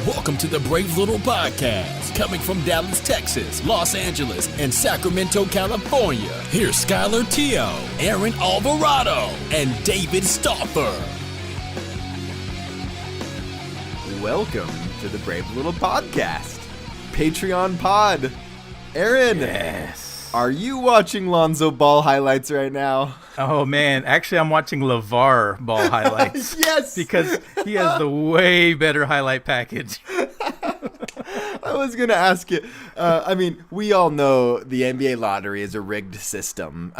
Welcome to the Brave Little Podcast, coming from Dallas, Texas, Los Angeles, and Sacramento, California. Here's Skylar Teo, Aaron Alvarado, and David Stauffer. Welcome to the Brave Little Podcast, Patreon pod. Aaron, Yes. are you watching Lonzo Ball highlights right now? Oh man, actually I'm watching LeVar Ball highlights. Yes! Because he has the way better highlight package. I was going to ask you. We all know the NBA lottery is a rigged system.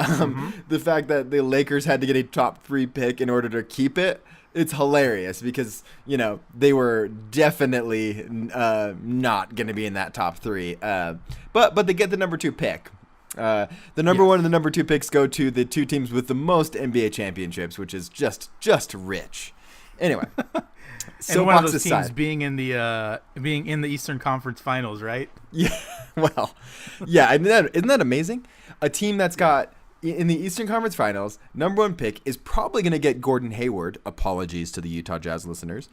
The fact that the Lakers had to get a top 3 pick in order to keep it, it's hilarious because, they were definitely not going to be in that top 3. But they get the number 2 pick. The number 1 and the number 2 picks go to the 2 teams with the most NBA championships, which is just rich. Anyway, And one of those teams being in the Eastern Conference Finals, right? Yeah, well, yeah. Isn't that amazing? A team that's got in the Eastern Conference Finals, number 1 pick is probably going to get Gordon Hayward. Apologies to the Utah Jazz listeners.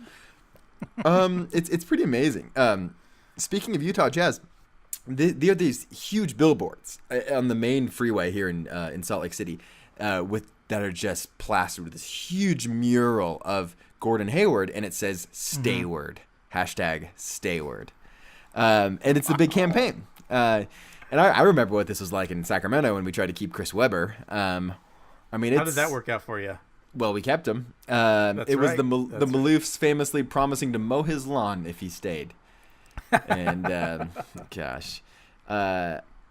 It's pretty amazing. Speaking of Utah Jazz. There are these huge billboards on the main freeway here in Salt Lake City that are just plastered with this huge mural of Gordon Hayward, and it says Stayward, #Stayward. And it's a big campaign. And I remember what this was like in Sacramento when we tried to keep Chris Webber. How did that work out for you? Well, we kept him. That's it was right. the That's Maloofs famously promising to mow his lawn if he stayed. And gosh.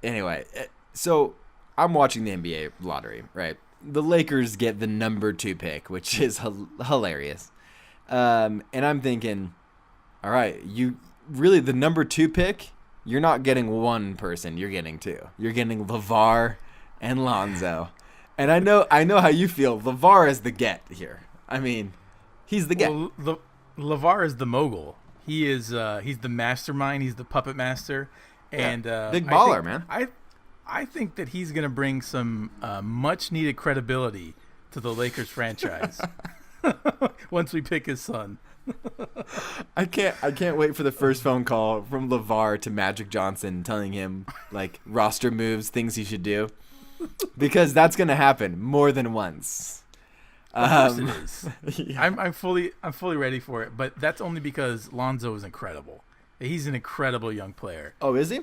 Anyway, so I'm watching the NBA lottery, right? The Lakers get the number 2 pick, which is hilarious. And I'm thinking, all right, you really the number 2 pick, you're not getting one person, you're getting 2. You're getting LeVar and Lonzo. And I know how you feel. LeVar is the get here. I mean, he's the get. Well, LeVar is the mogul. He is he's the mastermind, he's the puppet master. And big baller, man. I think that he's going to bring some much needed credibility to the Lakers franchise once we pick his son. I can't wait for the first phone call from LeVar to Magic Johnson telling him like roster moves, things he should do, because that's going to happen more than once. Of course it is. Yeah. I'm fully ready for it, but that's only because Lonzo is incredible. He's an incredible young player. Oh, is he?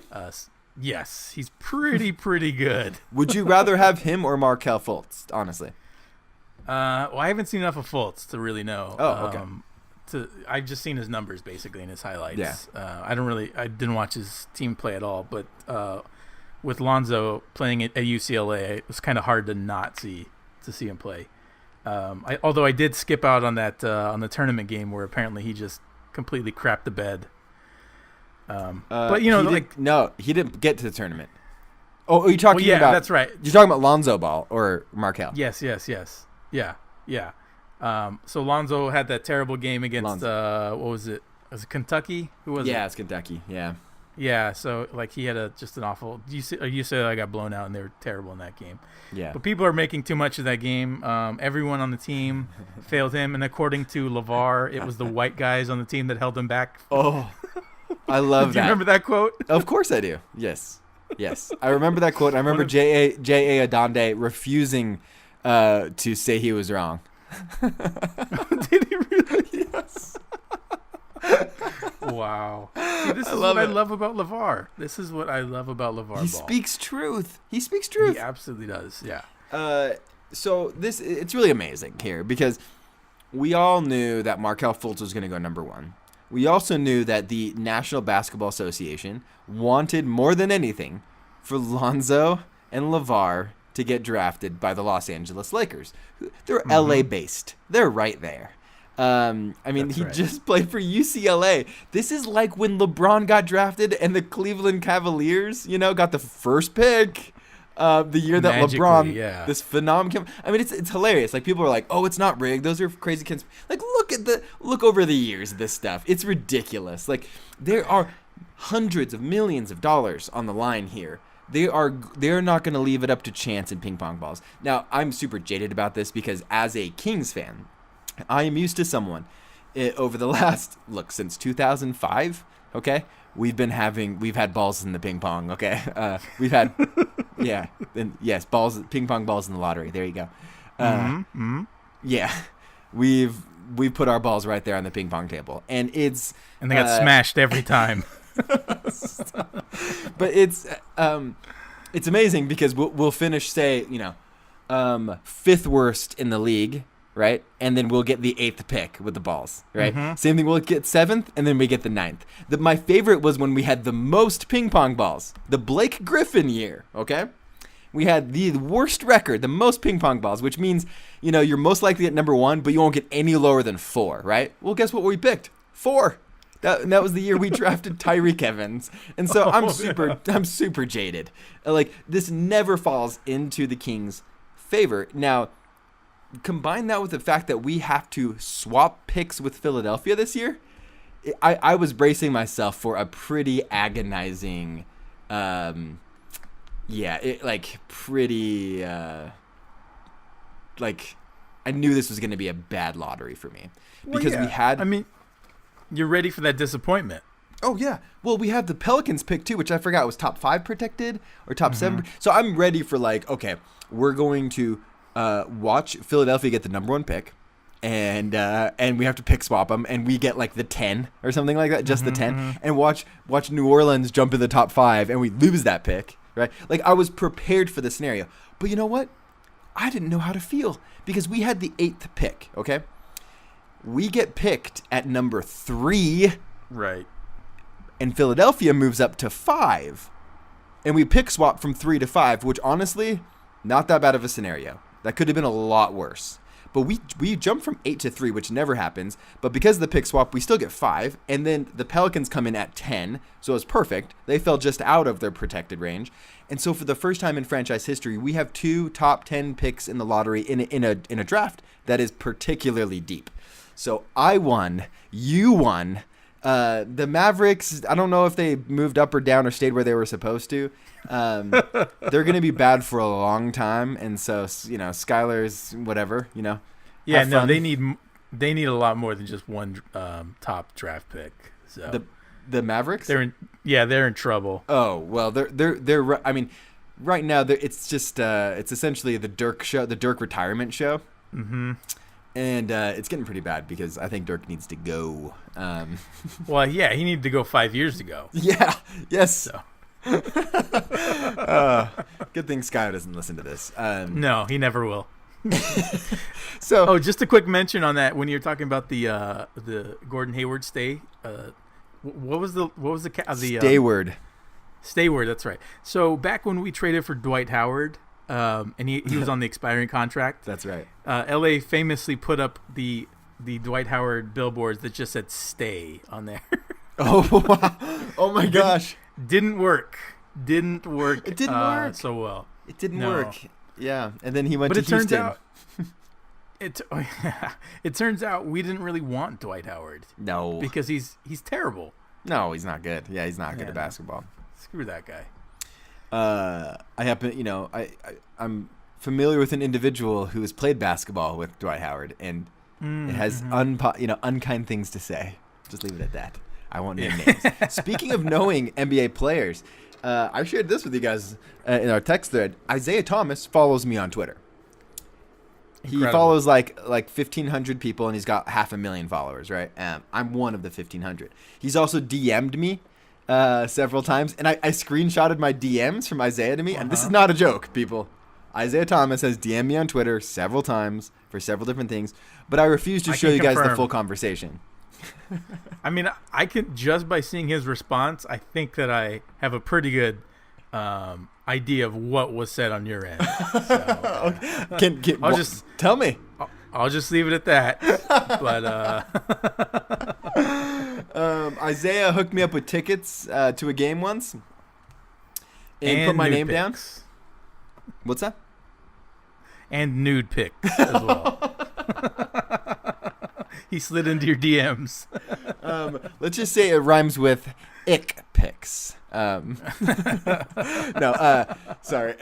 Yes, he's pretty good. Would you rather have him or Markelle Fultz, honestly? Well, I haven't seen enough of Fultz to really know. Oh, okay. I've just seen his numbers basically in his highlights. Yeah. I didn't watch his team play at all, but with Lonzo playing at UCLA, it was kind of hard to not see him play. Although I did skip out on that on the tournament game where apparently he just completely crapped the bed. But he didn't get to the tournament. Oh, are you talking about? Yeah, that's right. You're talking about Lonzo Ball or Markelle? Yes. Yeah. So Lonzo had that terrible game against what was it? Was it Kentucky? Who was it? Yeah, it's Kentucky. Yeah. Yeah. So like he had just an awful. You said I got blown out and they were terrible in that game. Yeah. But people are making too much of that game. Everyone on the team failed him, and according to LeVar, it was the white guys on the team that held him back. Oh, I love that. Do you remember that quote? Of course I do. Yes. I remember that quote. I remember J.A. Adonde refusing to say he was wrong. Did he really? Yes. Wow. See, this is what I love about LeVar. This is what I love about LeVar Ball. He speaks truth. He absolutely does. Yeah. So it's really amazing here because we all knew that Markelle Fultz was going to go number 1. We also knew that the National Basketball Association wanted more than anything for Lonzo and LeVar to get drafted by the Los Angeles Lakers. They're LA based. They're right there. He just played for UCLA. This is like when LeBron got drafted and the Cleveland Cavaliers, got the first pick. The year that LeBron, this phenomenon. It's hilarious. Like people are like, "Oh, it's not rigged. Those are crazy." Like look over the years of this stuff. It's ridiculous. Like there are hundreds of millions of dollars on the line here. They're not going to leave it up to chance and ping pong balls. Now I'm super jaded about this because as a Kings fan, I am used to someone over the last since 2005. Okay, we've had balls in the ping pong. Okay, we've had balls, ping pong balls in the lottery. There you go. Yeah, we've put our balls right there on the ping pong table, and they got smashed every time. But it's amazing because we'll finish, say, fifth worst in the league, right? And then we'll get the 8th pick with the balls, right? Same thing, we'll get 7th, and then we get the 9th. My favorite was when we had the most ping pong balls, the Blake Griffin year, okay? We had the worst record, the most ping pong balls, which means, you're most likely at number 1, but you won't get any lower than 4, right? Well, guess what we picked? 4. That was the year we drafted Tyreek Evans. And so I'm super jaded. Like, this never falls into the Kings' favor. Now, combine that with the fact that we have to swap picks with Philadelphia this year. I was bracing myself for a pretty agonizing, I knew this was going to be a bad lottery for me because we had. I mean, you're ready for that disappointment. Oh yeah. Well, we have the Pelicans pick too, which I forgot was top 5 protected or top 7. So I'm ready for okay, we're going to watch Philadelphia get the number 1 pick, and we have to pick swap them, and we get the 10 or something like that, just the 10, and watch New Orleans jump in the top 5, and we lose that pick, right? I was prepared for the scenario, but you know what? I didn't know how to feel because we had the 8th pick. Okay, we get picked at number 3, right? And Philadelphia moves up to 5, and we pick swap from 3 to 5, which honestly, not that bad of a scenario. That could have been a lot worse. But we jump from 8 to 3, which never happens. But because of the pick swap, we still get 5. And then the Pelicans come in at 10. So it's perfect. They fell just out of their protected range. And so for the first time in franchise history, we have 2 top 10 picks in the lottery in a draft that is particularly deep. So I won. You won. The Mavericks, I don't know if they moved up or down or stayed where they were supposed to. They're going to be bad for a long time, and so Skylar's whatever. Yeah, no, they need a lot more than just one top draft pick. So the Mavericks, they're in trouble. Oh well, they're. I mean, right now it's just it's essentially the Dirk show, the Dirk retirement show. And it's getting pretty bad because I think Dirk needs to go. Well, yeah, he needed to go 5 years ago. Yeah. Yes. So. Good thing Sky doesn't listen to this. No, he never will. So, just a quick mention on that when you're talking about the Gordon Hayward stay. What was the Stayward. Stayward, that's right. So back when we traded for Dwight Howard. And he was on the expiring contract. That's right. LA famously put up the Dwight Howard billboards that just said "stay" on there. Oh wow! Oh my gosh! Didn't work. It didn't work so well. It didn't work. Yeah, and then he went to Houston. It turns out we didn't really want Dwight Howard. No, because he's terrible. No, he's not good. Yeah, he's not good at basketball. Screw that guy. I'm familiar with an individual who has played basketball with Dwight Howard, and it has unkind things to say. Just leave it at that. I won't name names. Speaking of knowing NBA players, I shared this with you guys in our text thread. Isaiah Thomas follows me on Twitter. Incredible. He follows like 1,500 people, and he's got 500,000 followers, right? I'm one of the 1,500. He's also DM'd me several times, and I screenshotted my DMs from Isaiah to me, and this is not a joke, people. Isaiah Thomas has DM'd me on Twitter several times for several different things, but I refuse to show you guys the full conversation. I mean, I can, just by seeing his response, I think that I have a pretty good idea of what was said on your end. So, tell me. I'll just leave it at that. But Isaiah hooked me up with tickets to a game once, and put my name down. What's that? And nude pics as well. He slid into your DMs. Let's just say it rhymes with ick pics. No, sorry.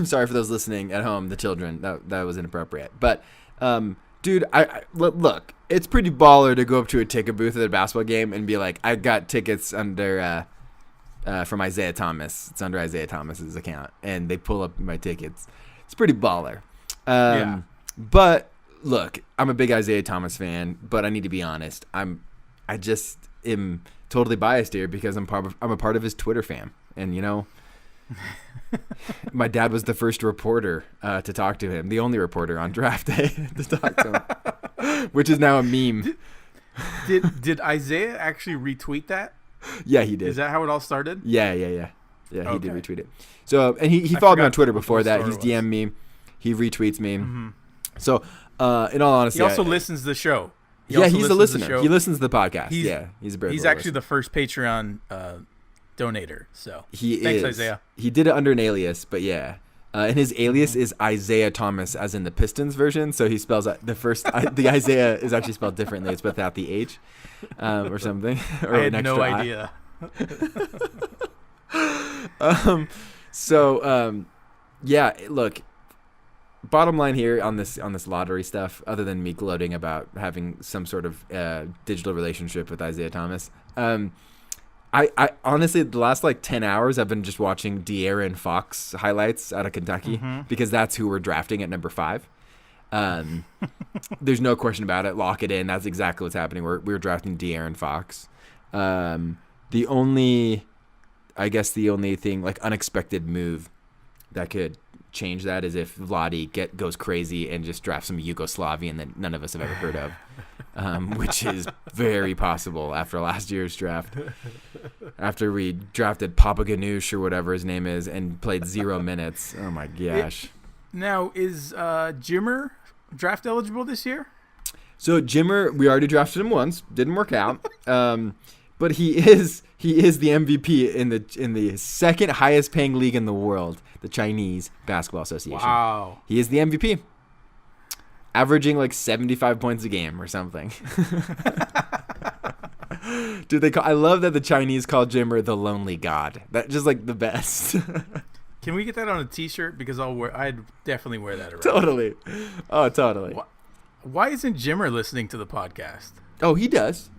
Sorry for those listening at home, the children. That was inappropriate. But Dude, look, it's pretty baller to go up to a ticket booth at a basketball game and be like, I got tickets under from Isaiah Thomas. It's under Isaiah Thomas's account, and they pull up my tickets. It's pretty baller. Yeah. But look, I'm a big Isaiah Thomas fan, but I need to be honest. I just am totally biased here because I'm a part of his Twitter fam, and you know. My dad was the first reporter to talk to him, the only reporter on draft day to talk to him, which is now a meme. Did Isaiah actually retweet that? Yeah, he did. Is that how it all started? Yeah. He did Okay. retweet it. So, and he followed me on Twitter before that. He's was. DM'd me. He retweets me. Mm-hmm. So, in all honesty, He also listens to the show. He's a listener. He listens to the podcast. He's a very. He's actually the first Patreon donator. So thanks, Isaiah. He did it under an alias, but yeah. And his alias is Isaiah Thomas, as in the Pistons version. So he spells the first. The Isaiah is actually spelled differently. It's without the H, or something. Or I had an no extra idea. Yeah. Look. Bottom line here on this lottery stuff, other than me gloating about having some sort of digital relationship with Isaiah Thomas, I honestly, the last 10 hours, I've been just watching De'Aaron Fox highlights out of Kentucky because that's who we're drafting at number 5. There's no question about it. Lock it in. That's exactly what's happening. We're drafting De'Aaron Fox. The only thing, unexpected move that could change that is if Vlade goes crazy and just drafts some Yugoslavian that none of us have ever heard of, which is very possible after last year's draft. After we drafted Papa Ganoush or whatever his name is and played 0 minutes. Oh my gosh. Now, is Jimmer draft eligible this year? So Jimmer, we already drafted him once. Didn't work out. But he is the MVP in the second highest paying league in the world, the Chinese Basketball Association. Wow. He is the MVP. Averaging 75 points a game or something. Dude, I love that the Chinese call Jimmer the lonely god. That's just the best. Can we get that on a t-shirt? Because I'd definitely wear that around. Totally. Oh, totally. Why isn't Jimmer listening to the podcast? Oh, he does.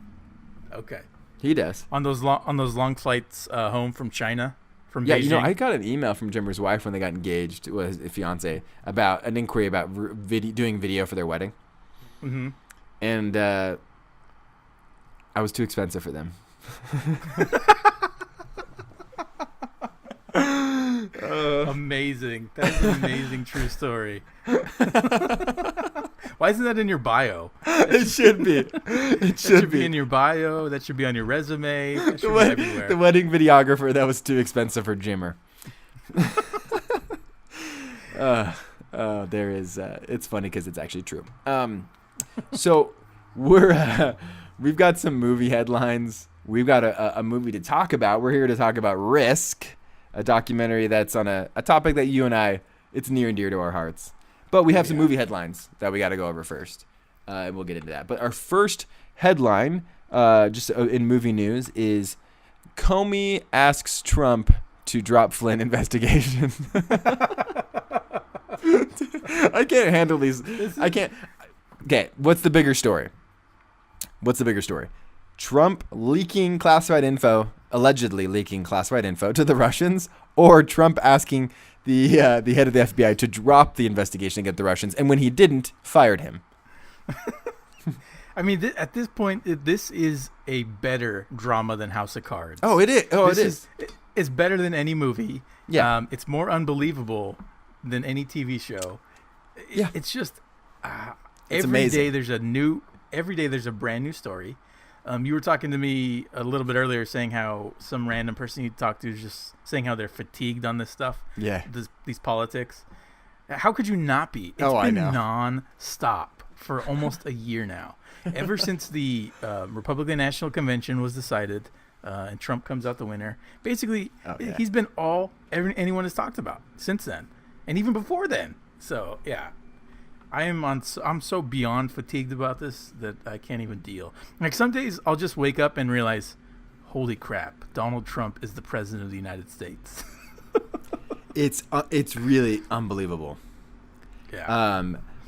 Okay. He does. On those long flights home from China, from Yeah, Beijing. I got an email from Jimmer's wife when they got engaged, was his fiance, about an inquiry about doing video for their wedding. Mm-hmm. And I was too expensive for them. Amazing. That's an amazing true story. Why isn't that in your bio? It should be. It should be in your bio. That should be on your resume. That should be everywhere. The wedding videographer, that was too expensive for Jimmer. There is. It's funny because it's actually true. So we've got some movie headlines. We've got a movie to talk about. We're here to talk about Risk, a documentary that's on a topic that you and I, it's near and dear to our hearts. But we have some movie headlines that we got to go over first, and we'll get into that. But our first headline, just in movie news, is Comey asks Trump to drop Flynn investigation. I can't handle these. I can't. Okay, what's the bigger story? Trump allegedly leaking classified info to the Russians, or Trump asking the head of the FBI to drop the investigation against the Russians, and when he didn't, fired him. I mean, at this point, this is a better drama than House of Cards. Oh, it is. It is. It's better than any movie. Yeah. It's more unbelievable than any TV show. Yeah. It's just It's every amazing. day there's a brand new story. You were talking to me a little bit earlier saying how some random person you talked to is just saying how they're fatigued on this stuff. Yeah. These politics. How could you not be? It's I been know. non-stop for almost a year now. Ever since the Republican National Convention was decided and Trump comes out the winner, basically he's been anyone has talked about since then. And even before then. So, yeah. I'm so beyond fatigued about this that I can't even deal. Some days I'll just wake up and realize, holy crap, Donald Trump is the president of the United States. It's really unbelievable. Yeah.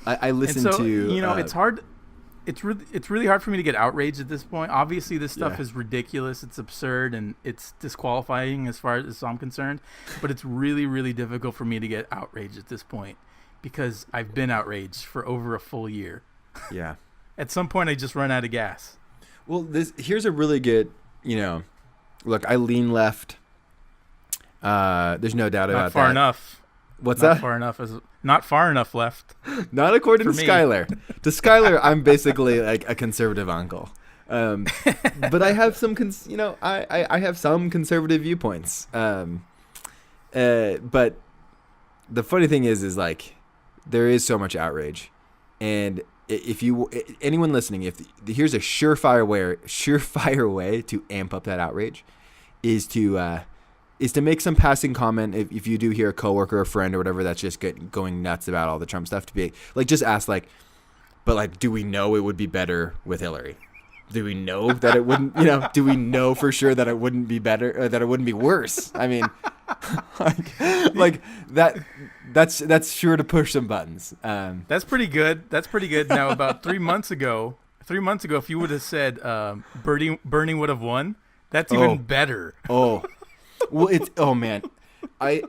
I And listened so, to it's hard. It's really hard for me to get outraged at this point. Obviously, this stuff Yeah. is ridiculous. It's absurd and it's disqualifying as far as I'm concerned. But it's really, really difficult for me to get outraged at this point because I've been outraged for over a full year. yeah. At some point, I just run out of gas. Well, here's a really good, look, I lean left. There's no doubt about Not far that. enough. What's Not that? not far enough left. Not according to For me. Skylar. To Skylar, I'm basically like a conservative uncle. But I have some, I have some conservative viewpoints. But the funny thing is like, there is so much outrage, and if anyone listening, here's a surefire way to amp up that outrage, is to make some passing comment if you do hear a coworker or a friend or whatever that's just going nuts about all the Trump stuff, to be like, just ask like, but like, do we know it would be better with Hillary? Do we know that it wouldn't, do we know for sure that it wouldn't be better, or that it wouldn't be worse? I mean, like that's sure to push some buttons. That's pretty good. Now, about 3 months ago, if you would have said Bernie would have won, that's even better. Oh, well, man, I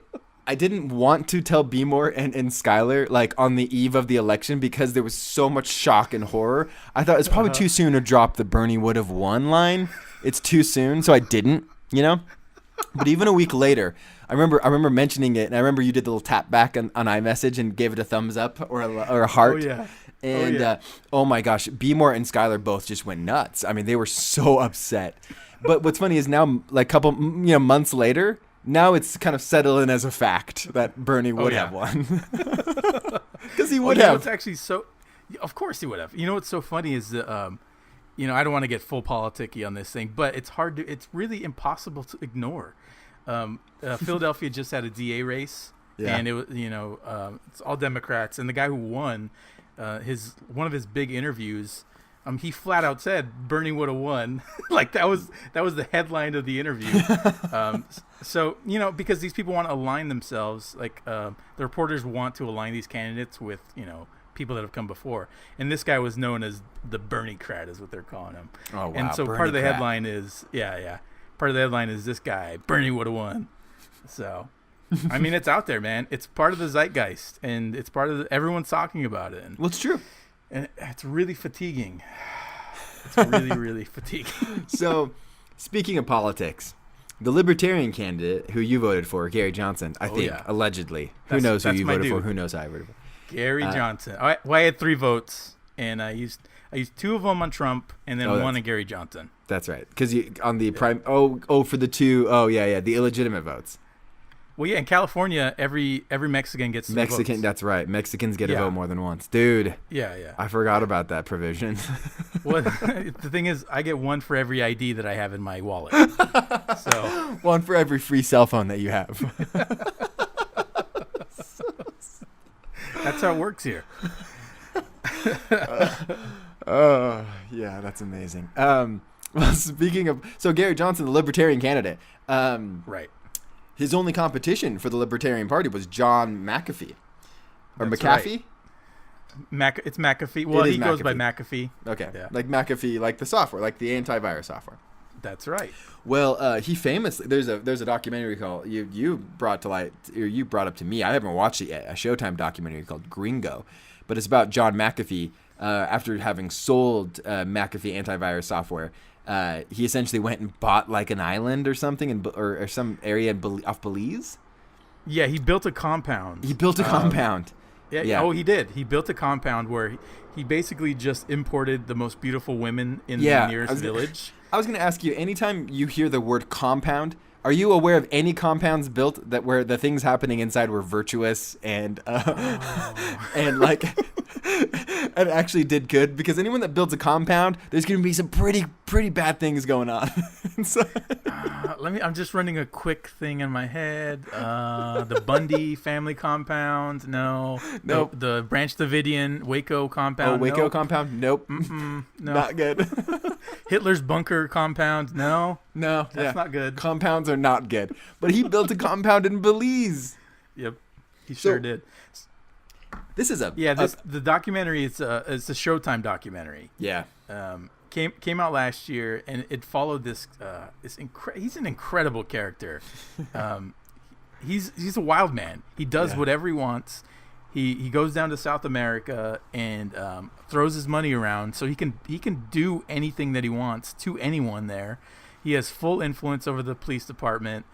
didn't want to tell Beemore and Skylar like on the eve of the election because there was so much shock and horror. I thought it's probably too soon to drop the Bernie would have won line. It's too soon, so I didn't, But even a week later, I remember mentioning it, and I remember you did the little tap back on iMessage and gave it a thumbs up or a heart. Oh yeah. And oh my gosh, Beemore and Skylar both just went nuts. I mean, they were so upset. But what's funny is now, like a couple months later, now it's kind of settled in as a fact that Bernie would have won. Because he would have. It's actually so. Of course he would have. You know what's so funny is that I don't want to get full politicky on this thing, but it's hard to. It's really impossible to ignore. Philadelphia just had a DA race, and it was it's all Democrats, and the guy who won, one of his big interviews. He flat out said Bernie would have won. Like that was the headline of the interview. So because these people want to align themselves, like the reporters want to align these candidates with people that have come before, and this guy was known as the Bernie-crat, is what they're calling him. Oh wow! And so part of the headline is part of the headline is this guy Bernie would have won. So I mean, it's out there, man. It's part of the zeitgeist, and it's part of everyone's talking about it. And, well, it's true. And it's really fatiguing. It's really, really fatiguing. So, speaking of politics, the Libertarian candidate who you voted for, Gary Johnson, I think, allegedly. Who knows who you voted for? Who knows how I voted for? Gary Johnson. I had 3 votes, and I used 2 of them on Trump, and then 1 on Gary Johnson. That's right. Because on the prime. Oh, for the 2. Oh, yeah, the illegitimate votes. Well, yeah, in California, every Mexican gets 3 votes. That's right. Mexicans get a vote more than once. Dude. Yeah. I forgot about that provision. Well, the thing is, I get 1 for every ID that I have in my wallet. So 1 for every free cell phone that you have. That's how it works here. Yeah, that's amazing. Well, speaking of, so Gary Johnson, the Libertarian candidate, right. His only competition for the Libertarian Party was John McAfee. Or That's McAfee? Right. It's McAfee. Well, he goes by McAfee. Okay. Yeah. Like McAfee, like the software, like the antivirus software. That's right. Well, he famously, there's a documentary called, you brought to light, or you brought up to me, I haven't watched it yet, a Showtime documentary called Gringo. But it's about John McAfee, after having sold McAfee antivirus software. He essentially went and bought like an island or something, or some area off Belize. Yeah, he built a compound. Yeah. Oh, he did. He built a compound where he basically just imported the most beautiful women in the nearest village. I was going to ask you, anytime you hear the word compound, are you aware of any compounds built that where the things happening inside were virtuous and and like and actually did good? Because anyone that builds a compound, there's going to be some pretty bad things going on. So, I'm just running a quick thing in my head. The Bundy family compound, no. Nope. The Branch Davidian Waco compound. Oh, Waco compound, nope. No. Not good. Hitler's bunker compound, no. No, that's not good. Compounds are not good. But he built a compound in Belize. Yep, he sure did. This is the documentary. It's a Showtime documentary. Yeah. Came out last year, and it followed this. He's an incredible character. He's a wild man. He does whatever he wants. He goes down to South America and throws his money around, so he can do anything that he wants to anyone there. He has full influence over the police department.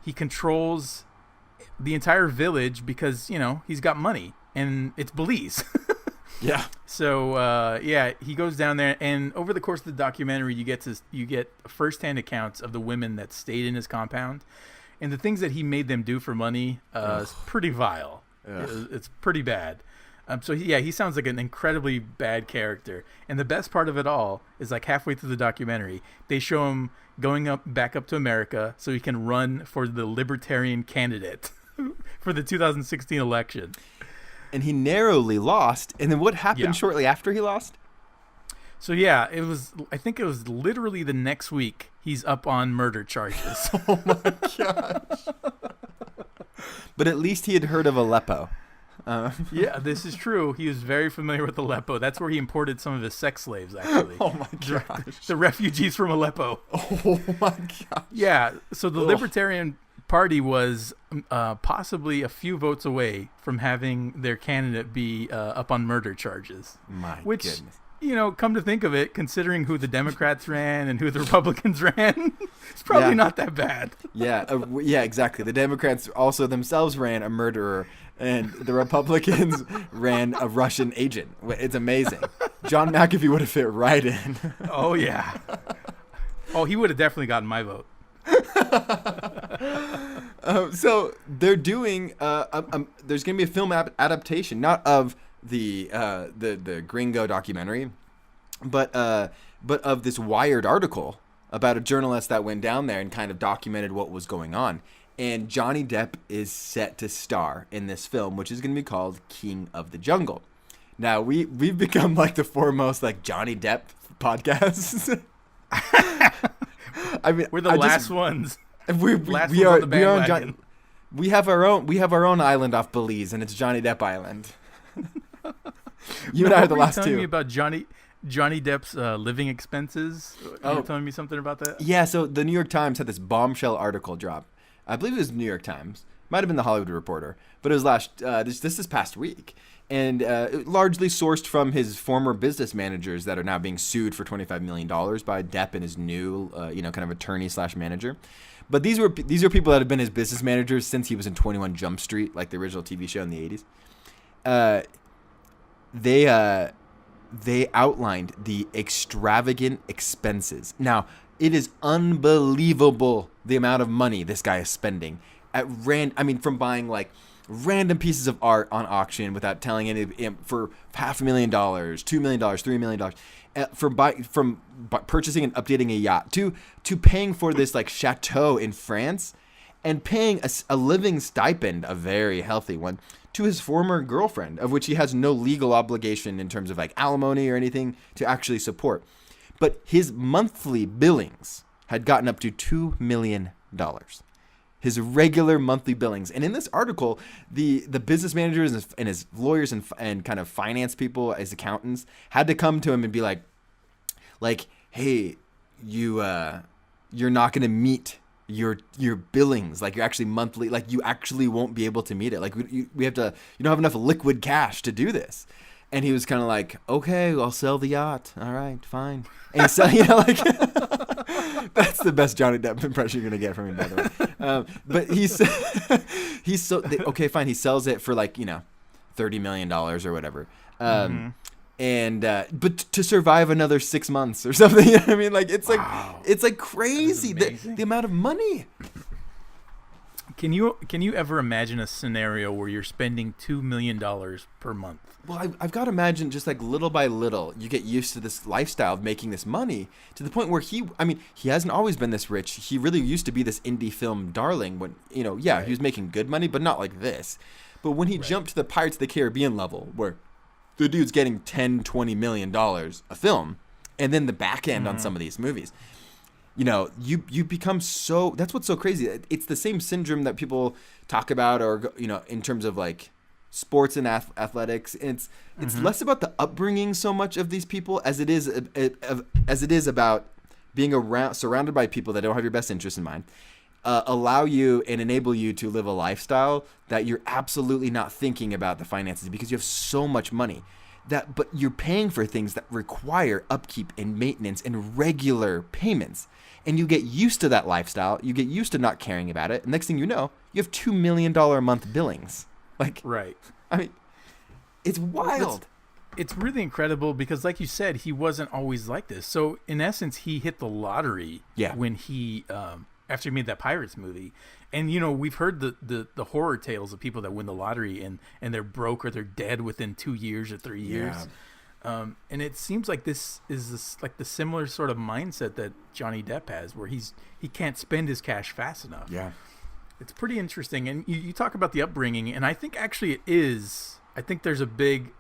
He controls the entire village because he's got money and it's Belize. Yeah. So he goes down there, and over the course of the documentary, you get firsthand accounts of the women that stayed in his compound, and the things that he made them do for money is pretty vile. It's pretty bad. He sounds like an incredibly bad character. And the best part of it all is like halfway through the documentary, they show him going back up to America so he can run for the Libertarian candidate for the 2016 election. And he narrowly lost. And then what happened shortly after he lost? So I think it was literally the next week he's up on murder charges. Oh my gosh. But at least he had heard of Aleppo. Yeah, this is true. He was very familiar with Aleppo. That's where he imported some of his sex slaves, actually. Oh my gosh. The refugees from Aleppo. Oh my gosh. Yeah, so the Libertarian Party was possibly a few votes away from having their candidate be up on murder charges. My goodness. Which, come to think of it, considering who the Democrats ran and who the Republicans ran, it's probably not that bad. Yeah, exactly. The Democrats also themselves ran a murderer, and the Republicans ran a Russian agent. It's amazing. John McAfee would have fit right in. Oh, yeah. Oh, he would have definitely gotten my vote. So they're doing. There's going to be a film adaptation, not of the Gringo documentary, but of this Wired article about a journalist that went down there and kind of documented what was going on. And Johnny Depp is set to star in this film, which is going to be called King of the Jungle. Now we've become like the foremost like Johnny Depp podcasts. I mean, we're the last ones. We have our own island off Belize, and it's Johnny Depp Island. You and I are the last two. Telling me about Johnny Depp's living expenses. You were telling me something about that. Yeah. So the New York Times had this bombshell article drop. I believe it was New York Times. Might have been the Hollywood Reporter, but it was this past week, and largely sourced from his former business managers that are now being sued for $25 million by Depp and his new kind of attorney / manager. But these are people that have been his business managers since he was in 21 Jump Street, like the original TV show in the 80s. They outlined the extravagant expenses. Now, it is unbelievable the amount of money this guy is spending from buying like random pieces of art on auction without telling any for $500,000, $2 million, $3 million, from purchasing and updating a yacht to paying for this like chateau in France and paying a living stipend, a very healthy one, to his former girlfriend, of which he has no legal obligation in terms of like alimony or anything to actually support. But his monthly billings had gotten up to $2 million. His regular monthly billings. And in this article, the business managers and his lawyers and kind of finance people, his accountants, had to come to him and be like, hey, you're not going to meet your billings, like you're actually monthly, like you actually won't be able to meet it. Like we have to, you don't have enough liquid cash to do this. And he was kind of like, okay, I'll sell the yacht. All right, fine. And so, that's the best Johnny Depp impression you're going to get from me, by the way. But okay, fine. He sells it for like, $30 million or whatever. And, but to survive another 6 months or something, you know what I mean? Like, it's like crazy, the amount of money. Can you ever imagine a scenario where you're spending $2 million per month? Well, I've got to imagine just like little by little, you get used to this lifestyle of making this money to the point where he hasn't always been this rich. He really used to be this indie film darling when, he was making good money, but not like this. But when he jumped to the Pirates of the Caribbean level where the dude's getting $10-20 million a film, and then the back end on some of these movies, you become so, that's what's so crazy. It's the same syndrome that people talk about, or, in terms of like sports and athletics. And it's less about the upbringing so much of these people as it is about being surrounded by people that don't have your best interest in mind, allow you and enable you to live a lifestyle that you're absolutely not thinking about the finances because you have so much money. But you're paying for things that require upkeep and maintenance and regular payments. And you get used to that lifestyle. You get used to not caring about it. And next thing you know, you have $2 million a month billings. Right. I mean, it's wild. It's really incredible because, like you said, he wasn't always like this. So, in essence, he hit the lottery when he, after he made that Pirates movie. And, we've heard the horror tales of people that win the lottery and they're broke or they're dead within 2 years or 3 years. And it seems like this is like the similar sort of mindset that Johnny Depp has, where he can't spend his cash fast enough. Yeah, it's pretty interesting. And you talk about the upbringing, and I think actually it is. I think there's a big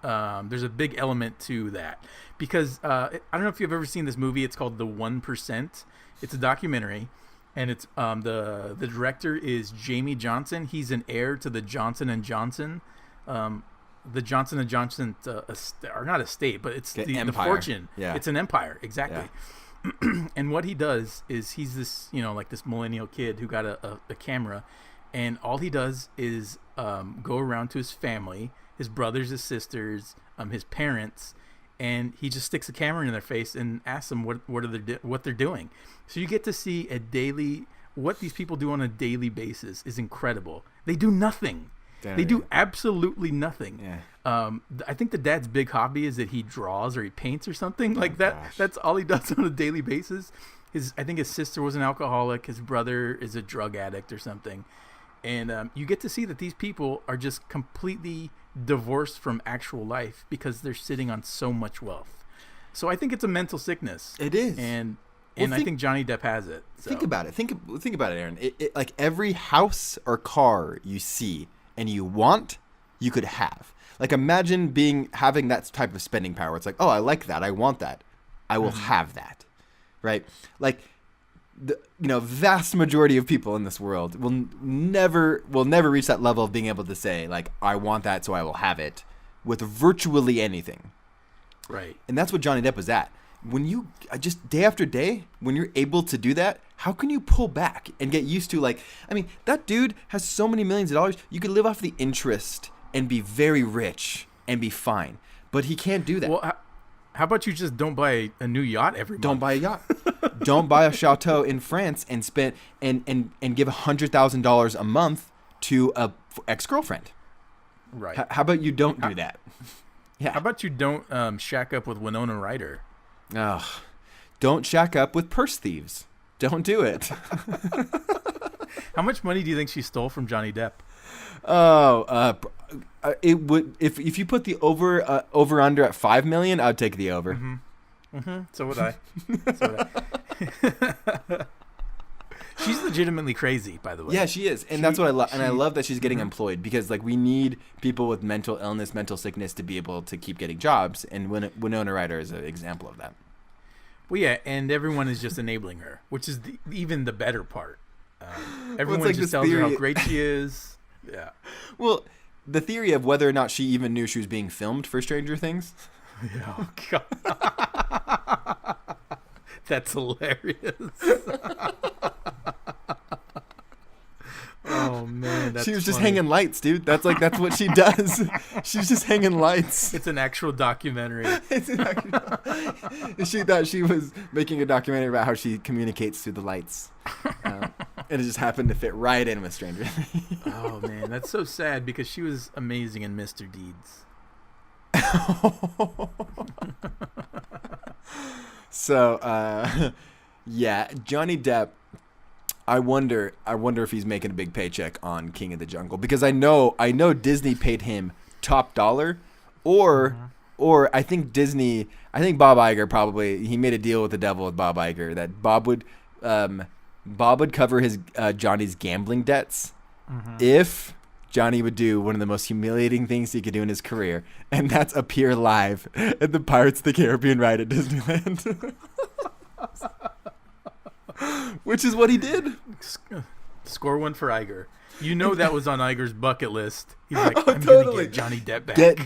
element to that because I don't know if you've ever seen this movie. It's called The 1%. It's a documentary. And it's the director is Jamie Johnson. He's an heir to the Johnson & Johnson. The Johnson & Johnson are not estate, but it's the fortune. Yeah. It's an empire, exactly. Yeah. And what he does is he's this, like this millennial kid who got a camera, and all he does is go around to his family, his brothers, his sisters, his parents, and he just sticks a camera in their face and asks them what they're doing. So you get to see what these people do on a daily basis is incredible. They do nothing. They do absolutely nothing. Yeah. I think the dad's big hobby is that he draws or he paints or something like that. Gosh. That's all he does on a daily basis. I think his sister was an alcoholic. His brother is a drug addict or something. And you get to see that these people are just completely divorced from actual life because they're sitting on so much wealth. So I think it's a mental sickness. It is. And I think Johnny Depp has it. So. Think about it. Think about it, Aaron. Like every house or car you see and you want, you could have. Like imagine having that type of spending power. It's like, oh, I like that. I want that. I will have that. Right? Like the vast majority of people in this world will never reach that level of being able to say like, I want that, so I will have it with virtually anything. Right. And that's what Johnny Depp was at. When you just day after day, when you're able to do that, how can you pull back and get used to that dude has so many millions of dollars. You could live off the interest and be very rich and be fine. But he can't do that. Well, how about you just don't buy a new yacht every month? Don't buy a yacht. Don't buy a chateau in France and spend and give $100,000 a month to a ex-girlfriend. Right. How about you don't do that? Yeah. How about you don't shack up with Winona Ryder? Oh, don't shack up with purse thieves. Don't do it. How much money do you think she stole from Johnny Depp? Oh, it would if you put the over under at 5 million, I'd take the over. So would I. She's legitimately crazy, by the way. Yeah, she is, and that's what I love. And I love that she's getting employed because we need people with mental illness, mental sickness to be able to keep getting jobs. And Winona Ryder is an example of that. Well, yeah, and everyone is just enabling her, which is even the better part. Everyone just tells her how great she is. Yeah. Well, the theory of whether or not she even knew she was being filmed for Stranger Things. Yeah. Oh, God. That's hilarious. Oh man, she was just hanging lights, dude. That's what she does. She's just hanging lights. It's an actual documentary. She thought she was making a documentary about how she communicates through the lights, and it just happened to fit right in with Stranger Things. Oh man, that's so sad because she was amazing in Mr. Deeds. So, yeah, Johnny Depp. I wonder if he's making a big paycheck on King of the Jungle because I know Disney paid him top dollar, or I think Bob Iger he made a deal with the devil with Bob Iger that Bob would cover his Johnny's gambling debts if Johnny would do one of the most humiliating things he could do in his career, and that's appear live at the Pirates of the Caribbean ride at Disneyland. Which is what he did. Score one for Iger. You know that was on Iger's bucket list. He's like, I'm totally. gonna get Johnny Depp back. Get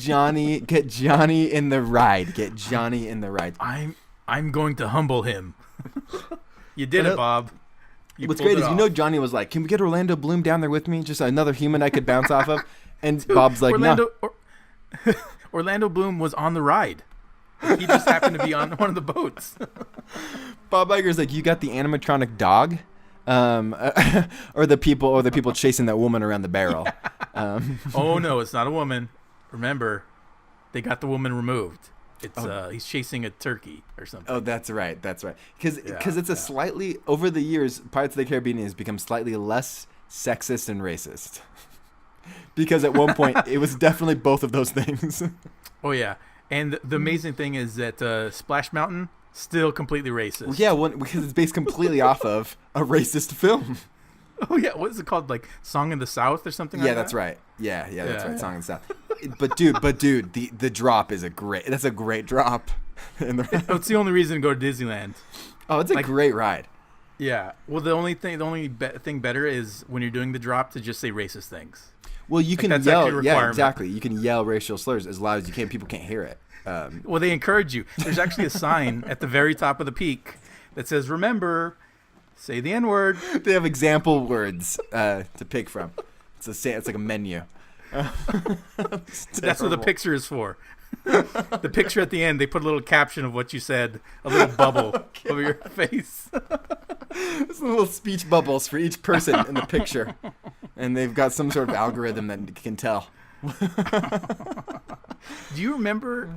Johnny in the ride. Get Johnny in the ride. I'm going to humble him. You did it, Bob. What's great is, Johnny was like, can we get Orlando Bloom down there with me? Just another human I could bounce off of. And Bob's like, no. Orlando Bloom was on the ride. He just happened to be on one of the boats. Bob Iger's like, you got the animatronic dog? Or the people chasing that woman around the barrel. Oh no, it's not a woman. Remember, they got the woman removed. It's he's chasing a turkey or something. Oh, that's right. Because it's a slightly, over the years, Pirates of the Caribbean has become slightly less sexist and racist. Because at one point it was definitely both of those things. Oh yeah, and the amazing thing is that Splash Mountain still completely racist. Well, yeah, because it's based completely off of a racist film. Oh yeah, what is it called? Like Song in the South or something? Yeah, like that's that? right. Yeah, that's right. Song in the South. But dude, the drop is a great drop. It's the only reason to go to Disneyland. Oh, it's a great ride. Yeah. Well, the only thing better is when you're doing the drop to just say racist things. Well, you can yell. Yeah, exactly. You can yell racial slurs as loud as you can. People can't hear it. Well, they encourage you. There's actually a sign at the very top of the peak that says, "Remember, say the N-word." They have example words to pick from. It's like a menu. That's what the picture is for. The picture at the end, they put a little caption of what you said, a little bubble over your face. There's little speech bubbles for each person in the picture, and they've got some sort of algorithm that can tell. Do you remember?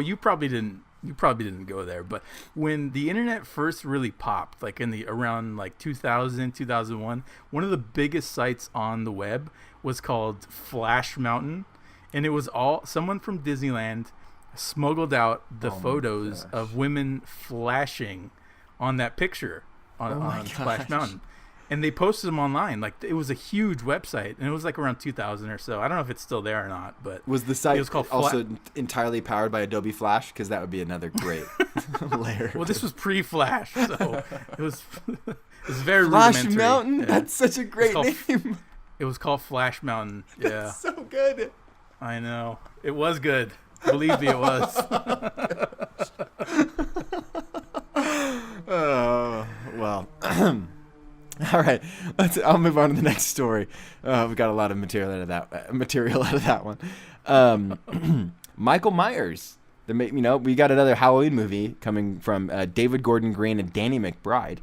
You probably didn't. You probably didn't go there, but when the internet first really popped, like around 2000, 2001, one of the biggest sites on the web was called Flash Mountain, and it was someone from Disneyland smuggled out the photos of women flashing on that picture on Splash Mountain. And they posted them online. Like, it was a huge website, and it was like around 2000 or so. I don't know if it's still there or not, but was the site also entirely powered by Adobe Flash? Because that would be another great layer. Well, this was pre-Flash, so it was very Flash rudimentary. Mountain. Yeah. That's such a great name. It was called Flash Mountain. Yeah, that's so good. I know, it was good. Believe me, it was. Oh well. All right, I'll move on to the next story. We've got a lot of material out of that one. Michael Myers. We got another Halloween movie coming from David Gordon Green and Danny McBride.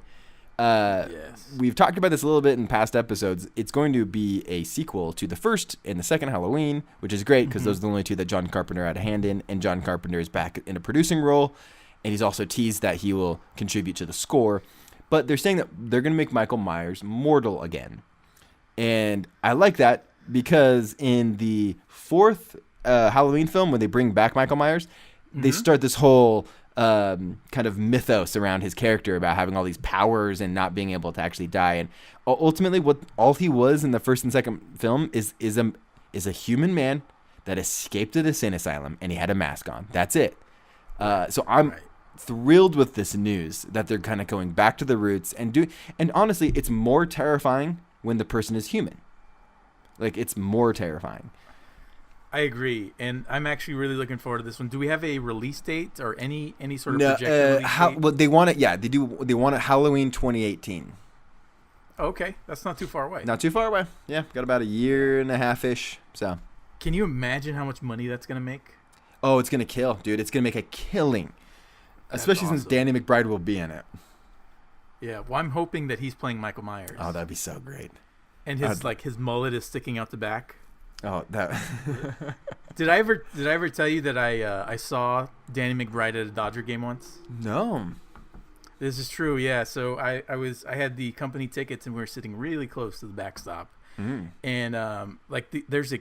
Yes. We've talked about this a little bit in past episodes. It's going to be a sequel to the first and the second Halloween, which is great because those are the only two that John Carpenter had a hand in, and John Carpenter is back in a producing role, and he's also teased that he will contribute to the score. But they're saying that they're going to make Michael Myers mortal again. And I like that because in the fourth Halloween film, when they bring back Michael Myers, they start this whole kind of mythos around his character about having all these powers and not being able to actually die. And ultimately, all he was in the first and second film is a human man that escaped an insane asylum, and he had a mask on. That's it. So I'm thrilled with this news that they're kind of going back to the roots and honestly, it's more terrifying when the person is human. Like, it's more terrifying. I agree, and I'm actually really looking forward to this one. Do we have a release date or any sort of projected release date? Well, they want it. Yeah, they do. They want it Halloween 2018. Okay, that's not too far away. Not too far away. Yeah, got about a year and a half ish. So, can you imagine how much money that's gonna make? Oh, it's gonna kill, dude. It's gonna make a killing, especially since Danny McBride will be in it. Yeah, well, I'm hoping that he's playing Michael Myers. Oh, that'd be so great. And his mullet is sticking out the back. Oh, that. Did I ever tell you that I saw Danny McBride at a Dodger game once? No. This is true. Yeah. So I had the company tickets, and we were sitting really close to the backstop. And there's a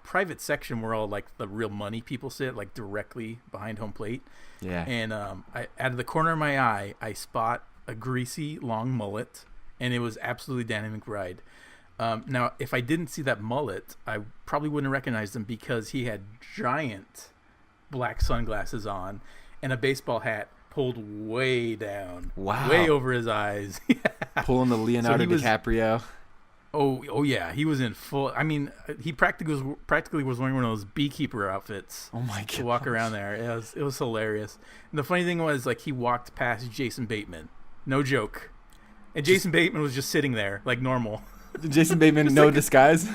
private section where all like the real money people sit, like directly behind home plate. Yeah. And out of the corner of my eye, I spot a greasy long mullet, and it was absolutely Danny McBride. Now, if I didn't see that mullet, I probably wouldn't have recognized him because he had giant black sunglasses on and a baseball hat pulled way down. Wow. Way over his eyes. Pulling the Leonardo DiCaprio. Oh yeah, he was in full. I mean, he practically was wearing one of those beekeeper outfits. Oh my god! To walk around there, it was hilarious. And the funny thing was, like, he walked past Jason Bateman, no joke, and Jason Bateman was just sitting there like normal. Jason Bateman, no disguise.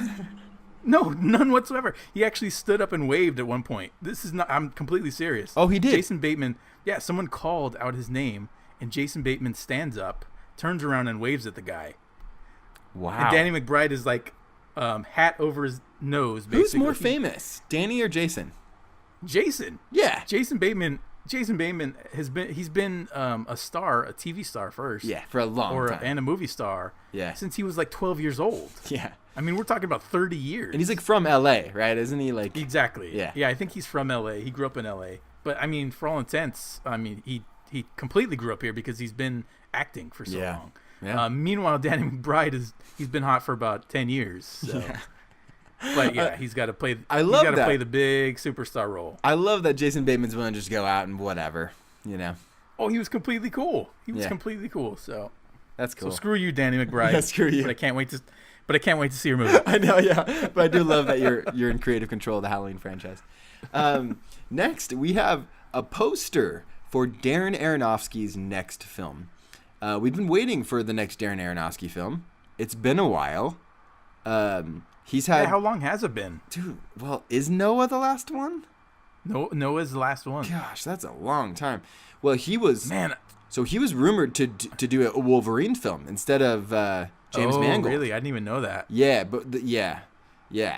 No, none whatsoever. He actually stood up and waved at one point. This is not. I'm completely serious. Oh, he did. Jason Bateman. Yeah, someone called out his name, and Jason Bateman stands up, turns around, and waves at the guy. Wow. And Danny McBride is like, hat over his nose. Basically. Who's more famous, Danny or Jason? Jason. Yeah. Jason Bateman he's been a star, a TV star first. Yeah, for a long time. And a movie star. Yeah. Since he was like 12 years old. Yeah. I mean, we're talking about 30 years. And he's like from LA, right? Isn't he like? Exactly. Yeah. Yeah, I think he's from LA. He grew up in LA. But I mean, for all intents, I mean, he completely grew up here because he's been acting for so long. Yeah. Meanwhile, Danny McBride he's been hot for about 10 years. So. Yeah. But yeah, he's got to play. I love He's got to that. play the big superstar role. I love that Jason Bateman's willing to just go out and whatever, you know. Oh, he was completely cool. He was Yeah. completely cool. So That's cool. So screw you, Danny McBride. Yeah, screw you. But I can't wait to see your movie. I know, yeah, but I do love that you're in creative control of the Halloween franchise. Next, we have a poster for Darren Aronofsky's next film. We've been waiting for the next Darren Aronofsky film. It's been a while. He's had. Yeah, how long has it been? Dude, well, is Noah the last one? No, Noah's the last one. Gosh, that's a long time. Well, he was. Man. So he was rumored to do a Wolverine film instead of James Mangold. Really? I didn't even know that. Yeah, but yeah.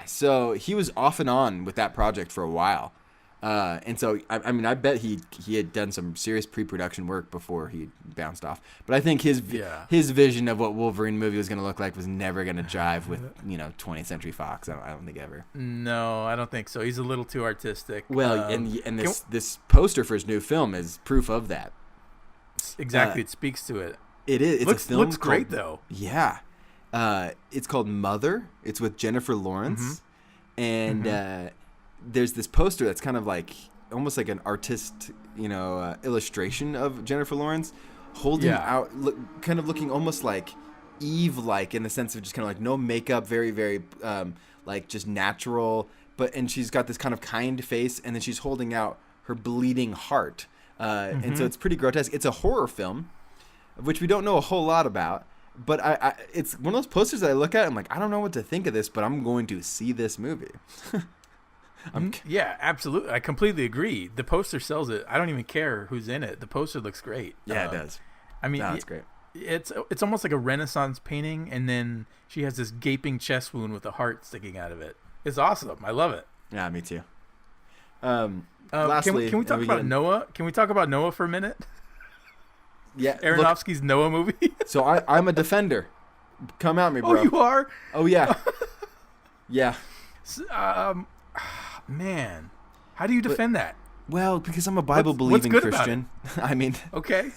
So he was off and on with that project for a while, and so I mean I bet he had done some serious pre-production work before he bounced off. But I think his vision of what Wolverine movie was going to look like was never going to jive with 20th Century Fox. I don't think ever. No, I don't think so. He's a little too artistic. Well, and this poster for his new film is proof of that. Exactly, it speaks to it. It is. It's looks a film. Looks great though. Yeah. It's called Mother. It's with Jennifer Lawrence, and there's this poster that's kind of like almost like an artist, illustration of Jennifer Lawrence holding out, kind of looking almost like Eve-like in the sense of just kind of like no makeup, very, very like just natural. And she's got this kind of kind face, and then she's holding out her bleeding heart, and so it's pretty grotesque. It's a horror film, of which we don't know a whole lot about. But it's one of those posters that I look at. I'm like, I don't know what to think of this, but I'm going to see this movie. Yeah, absolutely. I completely agree. The poster sells it. I don't even care who's in it. The poster looks great. Yeah, it does. I mean, it's great. It's almost like a Renaissance painting, and then she has this gaping chest wound with a heart sticking out of it. It's awesome. I love it. Yeah, me too. Lastly, can we talk about Noah? Can we talk about Noah for a minute? Yeah, Aronofsky's Noah movie. So I'm a defender. Come at me, bro. Oh, you are? Oh yeah. Yeah. Man, how do you defend that? Well, because I'm a Bible believing Christian. I mean, okay.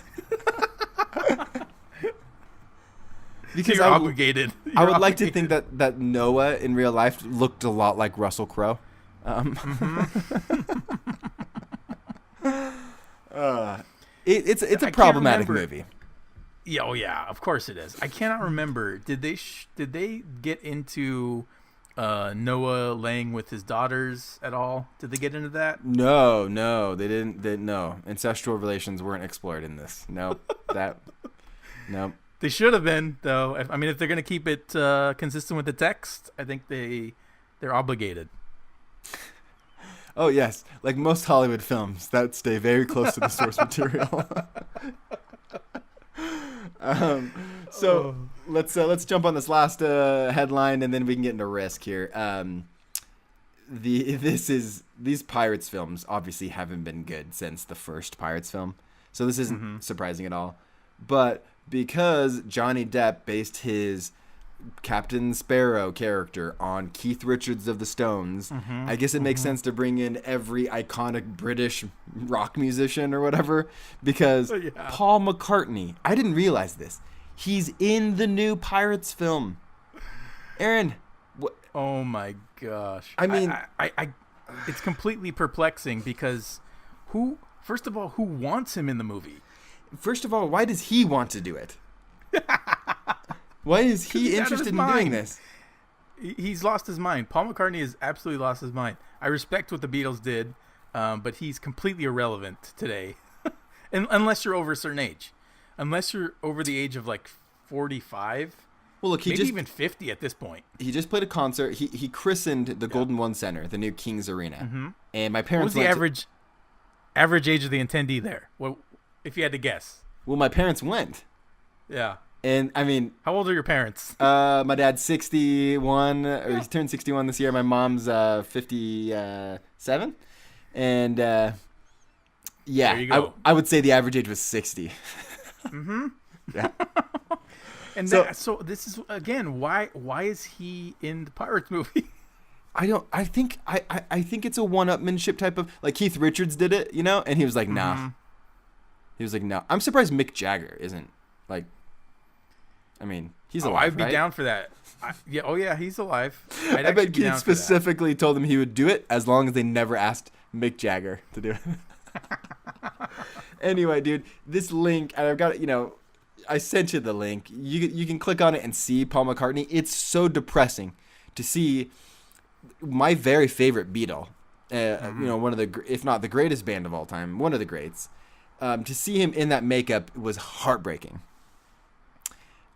Because you're obligated. I would like to think that Noah in real life looked a lot like Russell Crowe. It's a problematic movie. Yeah, oh yeah, of course it is. I cannot remember. Did they get into Noah laying with his daughters at all? Did they get into that? No, they didn't. No, ancestral relations weren't explored in this. Nope. Nope. They should have been, though. I mean, if they're going to keep it consistent with the text, I think they're obligated. Oh, yes. Like most Hollywood films that stay very close to the source material. Let's jump on this last headline, and then we can get into Risk here. These Pirates films obviously haven't been good since the first Pirates film, so this isn't surprising at all. But because Johnny Depp based his Captain Sparrow character on Keith Richards of the Stones, I guess it makes sense to bring in every iconic British rock musician or whatever, because Paul McCartney, I didn't realize this, he's in the new Pirates film. Aaron, oh my gosh. I mean, I it's completely perplexing because first of all, who wants him in the movie? First of all, why does he want to do it? Why is He's he out of interested his in doing mind. this? He's lost his mind. Paul McCartney has absolutely lost his mind. I respect what the Beatles did, but he's completely irrelevant today, unless you're over a certain age. Unless you're over the age of like 45, Well, look, maybe even 50 at this point. he just played a concert. He christened the Golden One Center, the new Kings Arena. Mm-hmm. And my What was parents the went average age of the attendee there? What, if you had to guess? well, my parents went. Yeah. And I mean, How old are your parents? my dad's 61, or he turned 61 this year. My mom's 57. And There you yeah, go. I would say the average age was 60. Yeah. And So- so this is again why is he in the Pirates movie? I think it's a one-upmanship type of, like, Keith Richards did it, and he was like, nah. Mm-hmm. He was like, no. I'm surprised Mick Jagger isn't, like, I mean, he's alive, I'd be right? down for that. Yeah, he's alive. I bet Keith specifically told him he would do it as long as they never asked Mick Jagger to do it. Anyway, dude, this link, and I've got it, I sent you the link. You can click on it and see Paul McCartney. It's so depressing to see my very favorite Beatle, one of the, if not the greatest band of all time, one of the greats. To see him in that makeup was heartbreaking.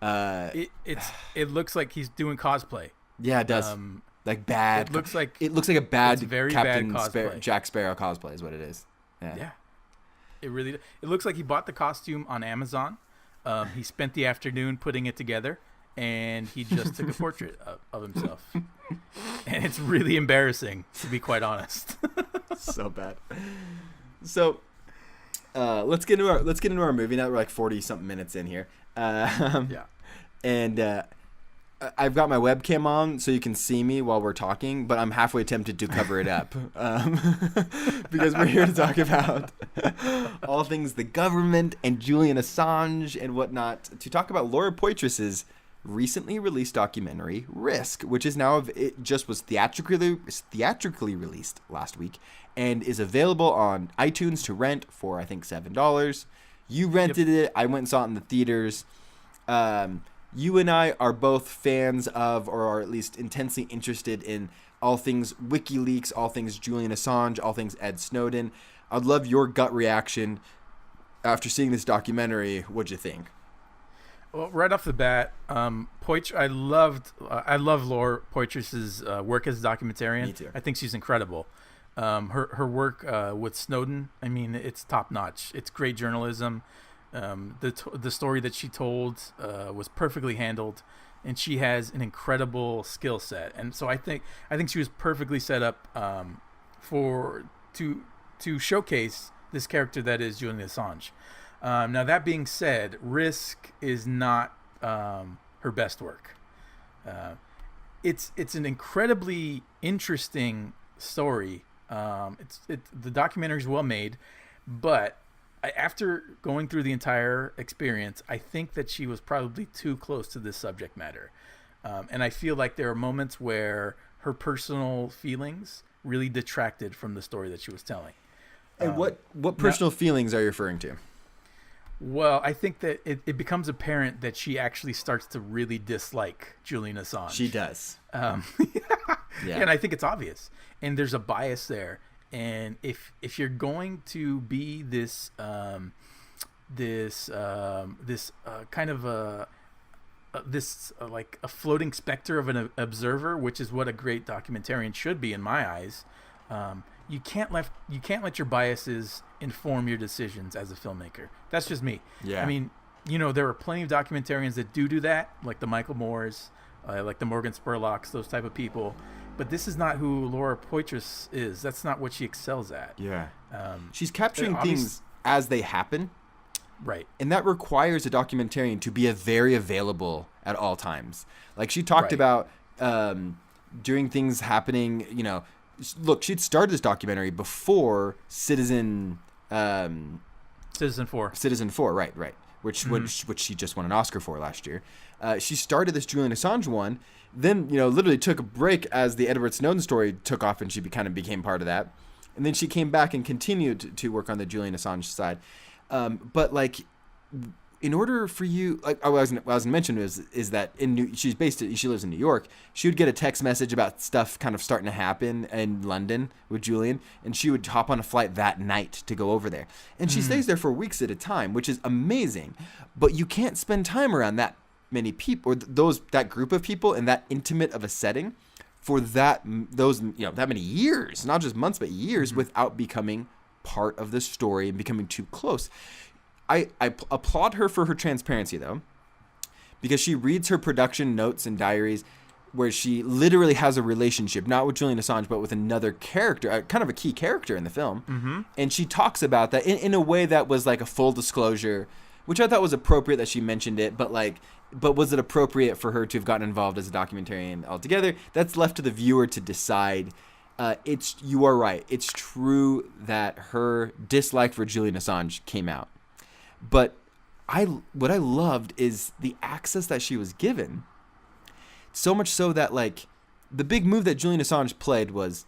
It looks like he's doing cosplay. Yeah, it does. Like bad. It looks like a bad it's very Captain bad cosplay. Jack Sparrow cosplay is what it is. Yeah. It looks like he bought the costume on Amazon. He spent the afternoon putting it together, and he just took a portrait of himself. And it's really embarrassing, to be quite honest. So bad. So let's get into our movie now. We're like 40 something minutes in here. Yeah. And I've got my webcam on so you can see me while we're talking, but I'm halfway tempted to cover it up because we're here to talk about all things the government and Julian Assange and whatnot, to talk about Laura Poitras's recently released documentary Risk, which is now, it just was theatrically released last week and is available on iTunes to rent for, I think, $7. You rented it. I went and saw it in the theaters. You and I are both fans of, or are at least intensely interested in, all things WikiLeaks, all things Julian Assange, all things Ed Snowden. I'd love your gut reaction after seeing this documentary. What'd you think? Well, right off the bat, I love Laura Poitras's work as a documentarian. Me too. I think she's incredible. Her work with Snowden, I mean, it's top notch. It's great journalism. The story that she told was perfectly handled, and she has an incredible skill set. And so I think she was perfectly set up to showcase this character that is Julian Assange. Now, that being said, Risk is not her best work. It's an incredibly interesting story. The documentary is well made, but after going through the entire experience, I think that she was probably too close to this subject matter. And I feel like there are moments where her personal feelings really detracted from the story that she was telling. And what personal feelings are you referring to? Well, I think that it becomes apparent that she actually starts to really dislike Julian Assange. She does. Yeah. And I think it's obvious. And there's a bias there. And if you're going to be this kind of like a floating specter of an observer, which is what a great documentarian should be in my eyes, you can't let your biases inform your decisions as a filmmaker. That's just me. Yeah. I mean, there are plenty of documentarians that do that, like the Michael Moores, like the Morgan Spurlocks, those type of people. But this is not who Laura Poitras is. That's not what she excels at. Yeah. She's capturing things as they happen. Right. And that requires a documentarian to be very available at all times. Like she talked about during things happening, look, she'd started this documentary before Citizen 4, right. Which she just won an Oscar for last year. She started this Julian Assange one, then literally took a break as the Edward Snowden story took off, and she kind of became part of that. And then she came back and continued to work on the Julian Assange side. But like, in order for you, like what I was going to mention is that she lives in New York. She would get a text message about stuff kind of starting to happen in London with Julian, and she would hop on a flight that night to go over there. And she stays there for weeks at a time, which is amazing. But you can't spend time around that many people, or that group of people in that intimate of a setting for that many years, not just months but years, without becoming part of the story and becoming too close. I applaud her for her transparency, though, because she reads her production notes and diaries where she literally has a relationship, not with Julian Assange, but with another character, kind of a key character in the film. And she talks about that in a way that was like a full disclosure, which I thought was appropriate that she mentioned it, but was it appropriate for her to have gotten involved as a documentarian altogether? That's left to the viewer to decide. You are right. It's true that her dislike for Julian Assange came out. But what I loved is the access that she was given. So much so that, like, the big move that Julian Assange played was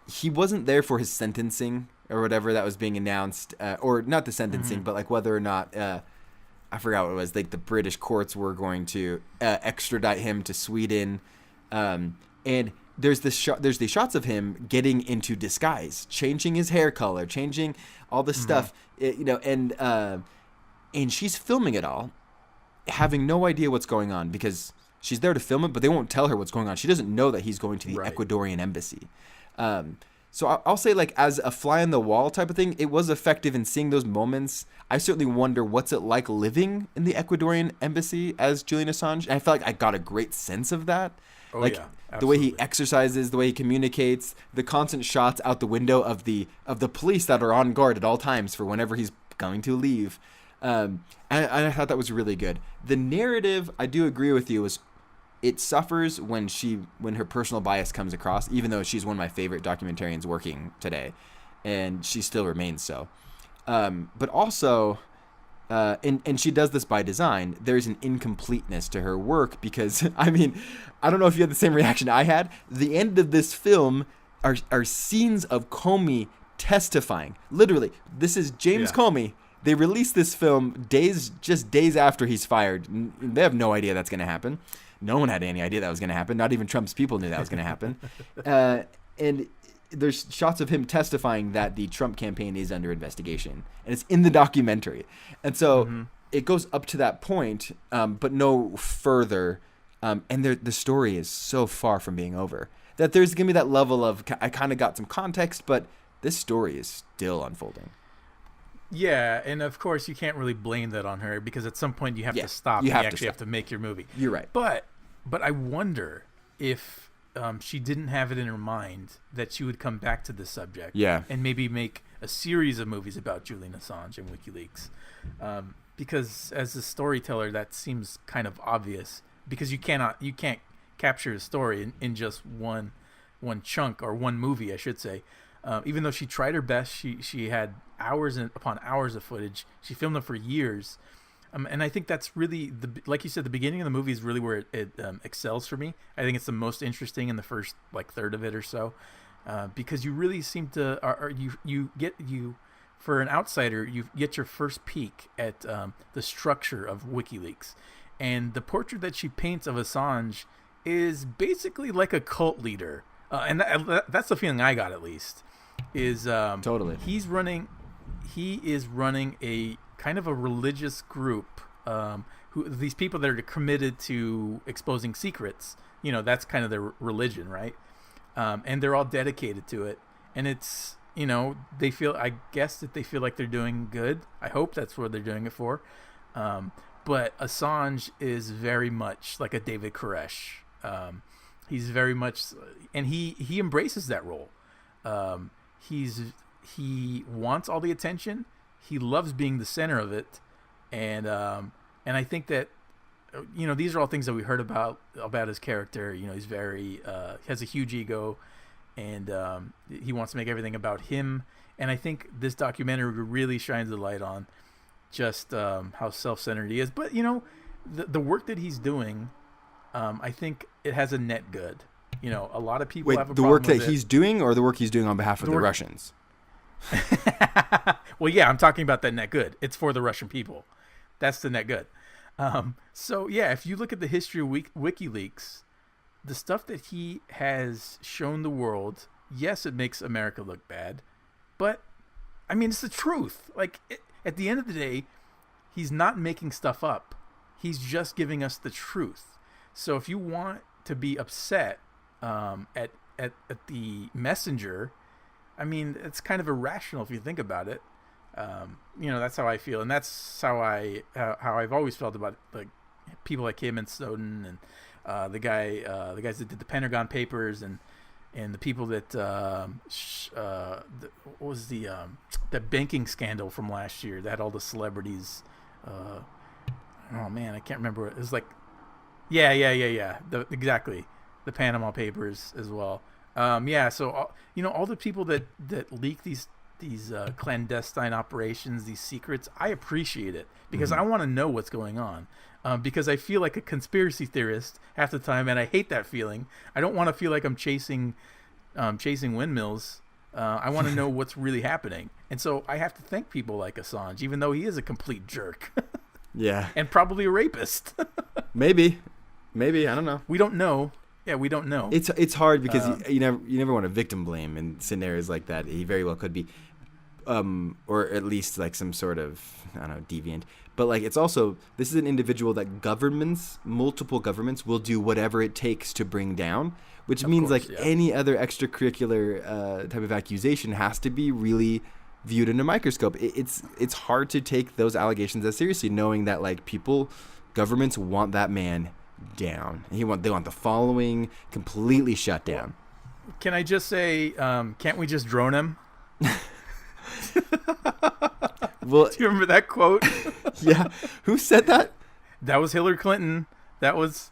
he wasn't there for his sentencing or whatever that was being announced, or not the sentencing, but like whether or not I forgot what it was. Like the British courts were going to extradite him to Sweden, and there's these shots of him getting into disguise, changing his hair color, changing all the stuff, and she's filming it all, having no idea what's going on because she's there to film it, but they won't tell her what's going on. She doesn't know that he's going to the Ecuadorian embassy. So I'll say, like, as a fly on the wall type of thing, it was effective in seeing those moments. I certainly wonder what's it like living in the Ecuadorian embassy as Julian Assange. And I felt like I got a great sense of that. Oh, like yeah, the way he exercises, the way he communicates, the constant shots out the window of the police that are on guard at all times for whenever he's going to leave. And I thought that was really good. The narrative, I do agree with you, it suffers when her personal bias comes across, even though she's one of my favorite documentarians working today, and she still remains so. But also, and she does this by design, there's an incompleteness to her work because, I mean, I don't know if you had the same reaction I had. The end of this film are scenes of Comey testifying. Literally, this is James Comey. They released this film days after he's fired. They have no idea that's going to happen. No one had any idea that was going to happen. Not even Trump's people knew that was going to happen. And there's shots of him testifying that the Trump campaign is under investigation. And it's in the documentary. And so it goes up to that point, but no further. And the story is so far from being over that there's going to be that level of, I kind of got some context, but this story is still unfolding. Yeah, and of course you can't really blame that on her because at some point you have to stop. You actually have to make your movie. You're right. But I wonder if she didn't have it in her mind that she would come back to this subject. Yeah. And maybe make a series of movies about Julian Assange and WikiLeaks. Because as a storyteller, that seems kind of obvious because you can't capture a story in just one chunk or one movie, I should say. Even though she tried her best, she had hours upon hours of footage. She filmed them for years, and I think that's really like you said, the beginning of the movie is really where it excels for me. I think it's the most interesting in the first third of it or so, because you really seem to, for an outsider, you get your first peek at the structure of WikiLeaks, and the portrait that she paints of Assange is basically like a cult leader, and that's the feeling I got at least. Is totally he is running a kind of a religious group who these people that are committed to exposing secrets, that's kind of their religion, right? And they're all dedicated to it, and it's they feel like they're doing good. I hope that's what they're doing it for. But Assange is very much like a David Koresh. He's very much, and he embraces that role. He wants all the attention. He loves being the center of it, and I think that these are all things that we heard about his character. He's very has a huge ego, and he wants to make everything about him. And I think this documentary really shines the light on just how self-centered he is. But the work that he's doing, I think it has a net good. A lot of people have a problem with it. The work that he's doing or the work he's doing on behalf of the Russians? Well, yeah, I'm talking about that net good. It's for the Russian people. That's the net good. So yeah, if you look at the history of WikiLeaks, the stuff that he has shown the world, yes, it makes America look bad, but I mean, it's the truth. Like, at the end of the day, he's not making stuff up. He's just giving us the truth. So if you want to be upset at the messenger, I mean, it's kind of irrational if you think about it. That's how I feel, and that's how I've always felt about like people like him and Snowden and the guys that did the Pentagon Papers and the people that what was the banking scandal from last year that had all the celebrities. Oh man, I can't remember. It was like, yeah. Exactly, the Panama Papers as well. So all the people that leak these clandestine operations, these secrets, I appreciate it because I want to know what's going on. Because I feel like a conspiracy theorist half the time, and I hate that feeling. I don't want to feel like I'm chasing windmills. I want to know what's really happening, and so I have to thank people like Assange, even though he is a complete jerk. Yeah, and probably a rapist. Maybe, I don't know. We don't know. Yeah, we don't know. It's hard because you never want to victim blame in scenarios like that. He very well could be, or at least like some sort of, I don't know, deviant. But like, it's also, this is an individual that multiple governments will do whatever it takes to bring down, which means any other extracurricular type of accusation has to be really viewed under a microscope. It's hard to take those allegations as seriously, knowing that like governments want that man down. They want the following completely shut down. Can I just say, can't we just drone him? Well, do you remember that quote? Yeah. Who said that? That was Hillary Clinton. That was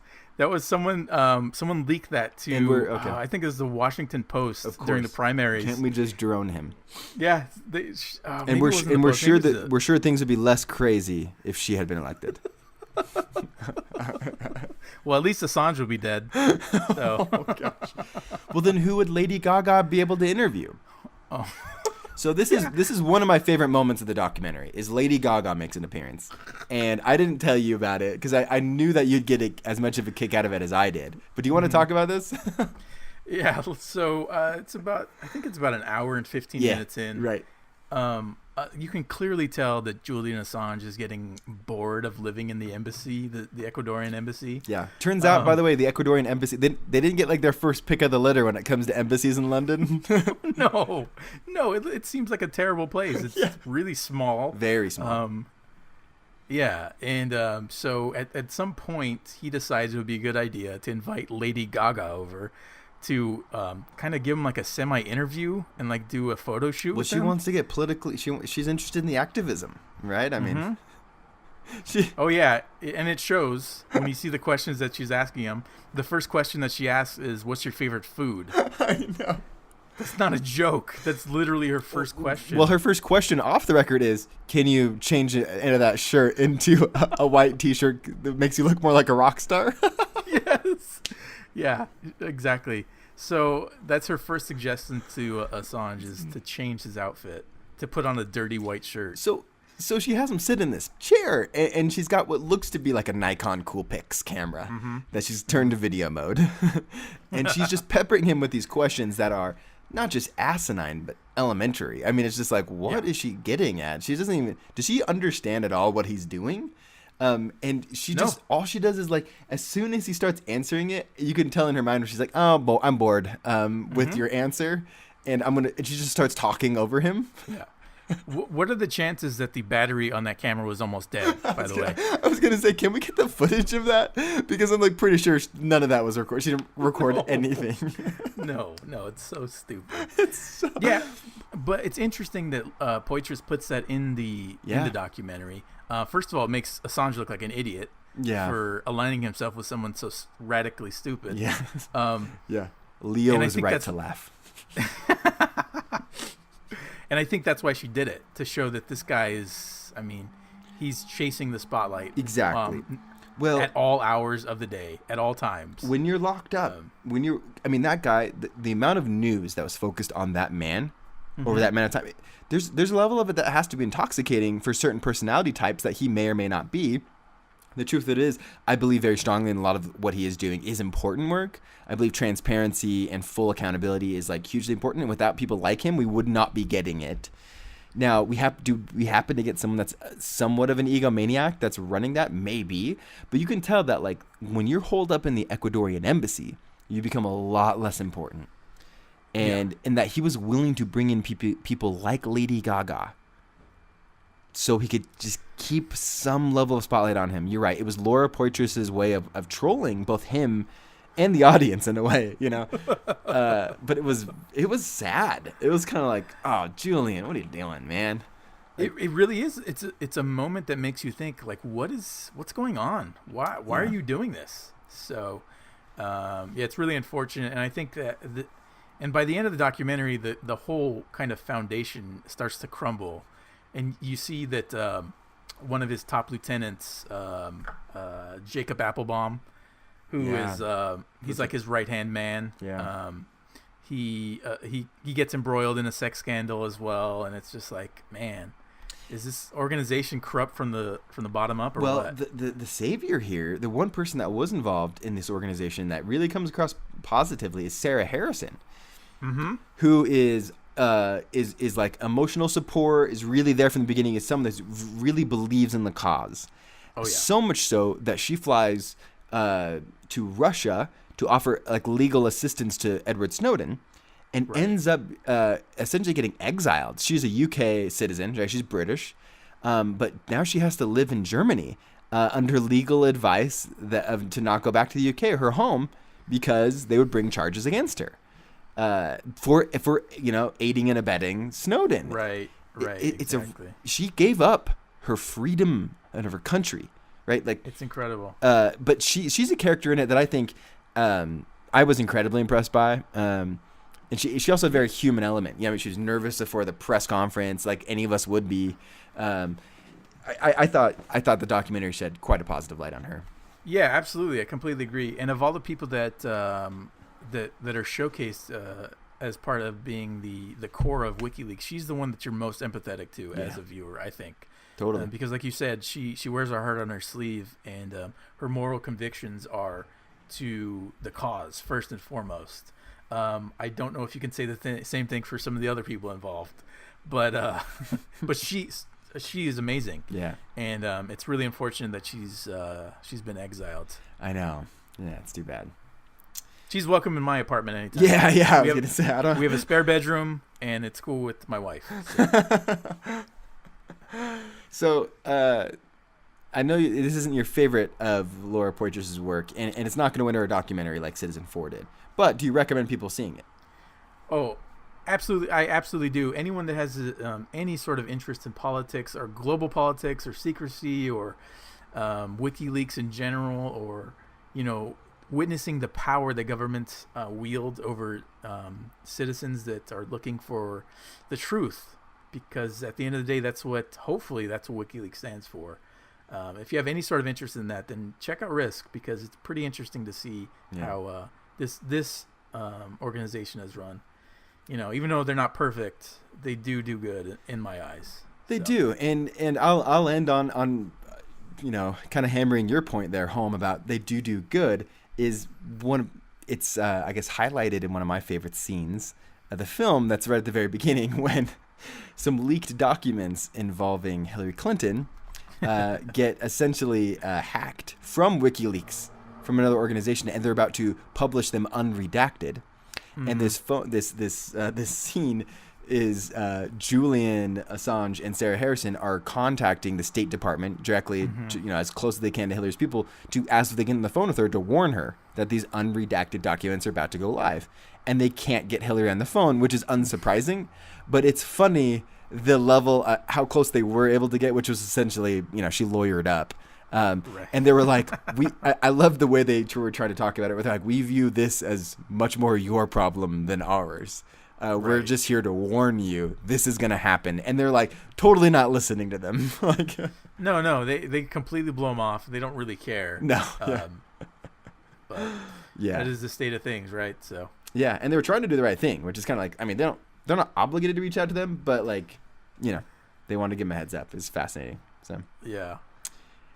someone. Someone leaked that to. I think it was the Washington Post during the primaries. Can't we just drone him? Yeah. And we're sure things would be less crazy if she had been elected. Well, at least Assange would be dead. So. Oh gosh. Well, then who would Lady Gaga be able to interview? Oh. So this is one of my favorite moments of the documentary is Lady Gaga makes an appearance, and I didn't tell you about it because I knew that you'd get as much of a kick out of it as I did. But do you want to talk about this? Yeah. So I think it's about an hour and 15 minutes in. Right. You can clearly tell that Julian Assange is getting bored of living in the embassy, the Ecuadorian embassy. Yeah. Turns out, by the way, the Ecuadorian embassy, they didn't get like their first pick of the litter when it comes to embassies in London. No, it seems like a terrible place. It's really small. Very small. Yeah, and so at some point he decides it would be a good idea to invite Lady Gaga over to kind of give him like a semi-interview and like do a photo shoot with him. Well, she wants to get politically. She's interested in the activism, right? I mean, Oh yeah, and it shows when you see the questions that she's asking him. The first question that she asks is, "What's your favorite food?" I know. That's not a joke. That's literally her first question. Well, her first question off the record is, "Can you change the end of that shirt into a white T-shirt that makes you look more like a rock star?" Yes. Yeah, exactly. So that's her first suggestion to Assange is to change his outfit, to put on a dirty white shirt. So she has him sit in this chair, and she's got what looks to be like a Nikon Coolpix camera that she's turned to video mode. And she's just peppering him with these questions that are not just asinine, but elementary. I mean, it's just like, what is she getting at? She doesn't even, does she understand at all what he's doing? And she all she does is like, as soon as he starts answering it, you can tell in her mind where she's like, oh, I'm bored with your answer. And she just starts talking over him. Yeah. What are the chances that the battery on that camera was almost dead, by the way? I was going to say, can we get the footage of that? Because I'm like pretty sure none of that was recorded. She didn't record anything. No, it's so stupid. Yeah, but it's interesting that Poitras puts that in the documentary. First of all, it makes Assange look like an idiot for aligning himself with someone so radically stupid. Yeah. Leo is right to laugh. And I think that's why she did it, to show that this guy is, I mean, he's chasing the spotlight. Exactly. At all hours of the day, at all times. When you're locked up, that guy, the amount of news that was focused on that man over that amount of time. There's a level of it that has to be intoxicating for certain personality types that he may or may not be. The truth of it is, I believe very strongly in a lot of what he is doing is important work. I believe transparency and full accountability is like hugely important. And without people like him, we would not be getting it. Now, we happen to get someone that's somewhat of an egomaniac that's running that? Maybe. But you can tell that like when you're holed up in the Ecuadorian embassy, you become a lot less important. And that he was willing to bring in people like Lady Gaga so he could just keep some level of spotlight on him. You're right. It was Laura Poitras' way of trolling both him and the audience in a way, you know. But it was sad. It was kind of like, oh, Julian, what are you doing, man? It really is. It's a moment that makes you think like, what's going on? Why are you doing this? So, it's really unfortunate, and I think that and by the end of the documentary, the whole kind of foundation starts to crumble, and you see that one of his top lieutenants, Jacob Applebaum, who is he's like his right hand man. Yeah. He gets embroiled in a sex scandal as well, and it's just like, man, is this organization corrupt from the bottom up, or what? The savior here, the one person that was involved in this organization that really comes across positively is Sarah Harrison, who is like emotional support, is really there from the beginning, is someone that really believes in the cause. Oh, yeah. So much so that she flies to Russia to offer like legal assistance to Edward Snowden, and ends up essentially getting exiled. She's a UK citizen, right? She's British, but now she has to live in Germany under legal advice to not go back to the UK, her home, because they would bring charges against her for aiding and abetting Snowden. Right. Exactly. She gave up her freedom out of her country. Right, like it's incredible. But she's a character in it that I think I was incredibly impressed by. And she also had a very human element. You know, I mean, she was nervous before the press conference, like any of us would be. I thought the documentary shed quite a positive light on her. Yeah, absolutely. I completely agree. And of all the people that are showcased as part of being the core of WikiLeaks, she's the one that you're most empathetic to as a viewer, I think. Totally. Because like you said, she wears her heart on her sleeve, and her moral convictions are to the cause first and foremost. I don't know if you can say the same thing for some of the other people involved, but but she is amazing. Yeah. And it's really unfortunate that she's been exiled. I know. Yeah, it's too bad. She's welcome in my apartment anytime. Yeah. I was gonna say, we have a spare bedroom, and it's cool with my wife. So, I know this isn't your favorite of Laura Poitras' work, and it's not going to win her a documentary like Citizen 4 did. But do you recommend people seeing it? Oh, absolutely. I absolutely do. Anyone that has any sort of interest in politics or global politics or secrecy or WikiLeaks in general, or, witnessing the power that governments wield over citizens that are looking for the truth. Because at the end of the day, hopefully that's what WikiLeaks stands for. If you have any sort of interest in that, then check out Risk, because it's pretty interesting to see how this organization is run. Even though they're not perfect, they do good in my eyes. They do, and I'll end on kind of hammering your point there home about they do good. Is it's I guess highlighted in one of my favorite scenes of the film. That's right at the very beginning when some leaked documents involving Hillary Clinton get essentially hacked from WikiLeaks, from another organization, and they're about to publish them unredacted. Mm-hmm. And this scene is Julian Assange and Sarah Harrison are contacting the State Department directly, as close as they can to Hillary's people, to ask if they get on the phone with her to warn her that these unredacted documents are about to go live. And they can't get Hillary on the phone, which is unsurprising, but it's funny the level, how close they were able to get, which was essentially, she lawyered up. Right. And they were like, I love the way they were trying to talk about it. They're like, we view this as much more your problem than ours. We're just here to warn you this is going to happen. And they're like totally not listening to them. No, they completely blow them off. They don't really care. No. But that is the state of things, right? So. Yeah, and they were trying to do the right thing, which is kind of like, they don't they're not obligated to reach out to them, but like, they want to give them a heads up. It's fascinating. So Yeah.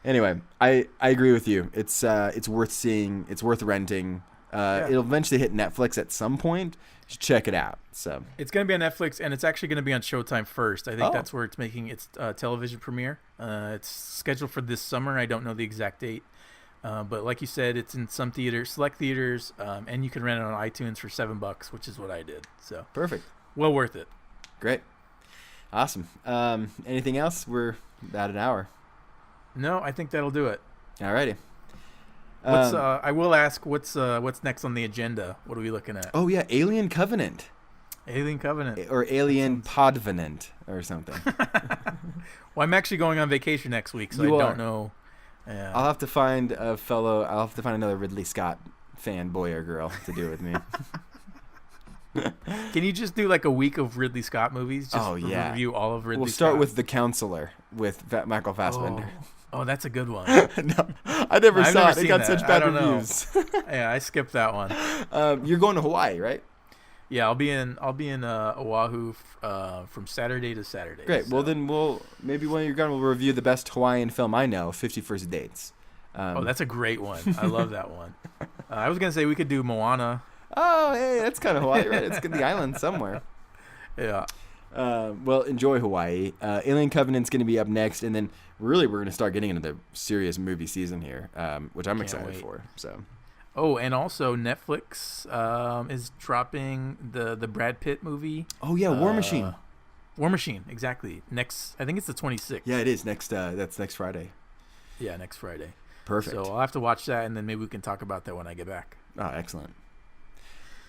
anyway, I agree with you. It's worth seeing. It's worth renting. It'll eventually hit Netflix at some point. You should check it out. So It's going to be on Netflix, and it's actually going to be on Showtime first. I think Oh. that's where it's making its television premiere. It's scheduled for this summer. I don't know the exact date. But like you said, it's in some theaters, select theaters, and you can rent it on iTunes for $7, which is what I did. So perfect. well worth it. Great. Awesome. Anything else? We're about an hour. No, I think that'll do it. Alrighty. I will ask what's next on the agenda. What are we looking at? Oh yeah, Alien Covenant Alien Covenant. or Alien Podvenant or something. Well, I'm actually going on vacation next week, so You I are. don't know. Yeah. I'll have to find another Ridley Scott fanboy or girl to do it with me. Can you just do like a week of Ridley Scott movies? Just review all of Ridley We'll start Scott? with The Counselor with Michael Fassbender. Oh, that's a good one. No, I never I've saw never it. It seen got that. such I bad don't know. reviews. Yeah, I skipped that one. You're going to Hawaii, right? Yeah, I'll be in Oahu from Saturday to Saturday. Great. so- Well, then maybe when you're gone, we'll review the best Hawaiian film I know, 50 First Dates. that's a great one. I love that one. I was gonna say we could do Moana. Oh, hey, that's kind of Hawaii, right? It's the island somewhere. Yeah. Well, enjoy Hawaii. Alien Covenant's going to be up next, and then we're going to start getting into the serious movie season here, which I'm excited wait. for. So, Oh, and also Netflix is dropping the Brad Pitt movie. oh yeah, War Machine. War Machine, exactly. I think it's the 26th. Yeah, it is next. That's next Friday. Yeah, next Friday. Perfect. So I'll have to watch that, and then maybe we can talk about that when I get back. Oh, excellent.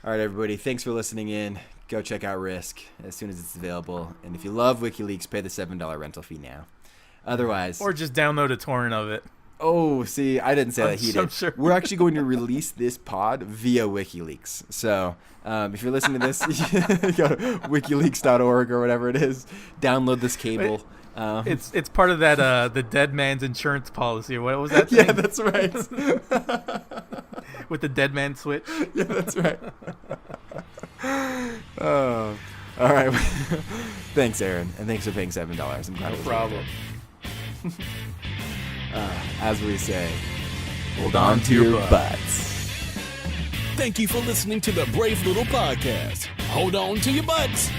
All right, everybody. Thanks for listening in. Go check out Risk as soon as it's available. And if you love WikiLeaks, pay the $7 rental fee now. Otherwise, Or just download a torrent of it. oh, see, I didn't say that. He I'm did. sure. We're actually going to release this pod via WikiLeaks. So if you're listening to this, go to WikiLeaks.org or whatever it is. Download this cable. It's part of that the dead man's insurance policy. What was that thing? Yeah, that's right. With the dead man switch? Yeah, that's right. Oh, all right. Thanks, Aaron, and thanks for paying $7. I'm glad No it was problem. worth it. As we say, hold on to your butts. Thank you for listening to the Brave Little Podcast. Hold on to your butts.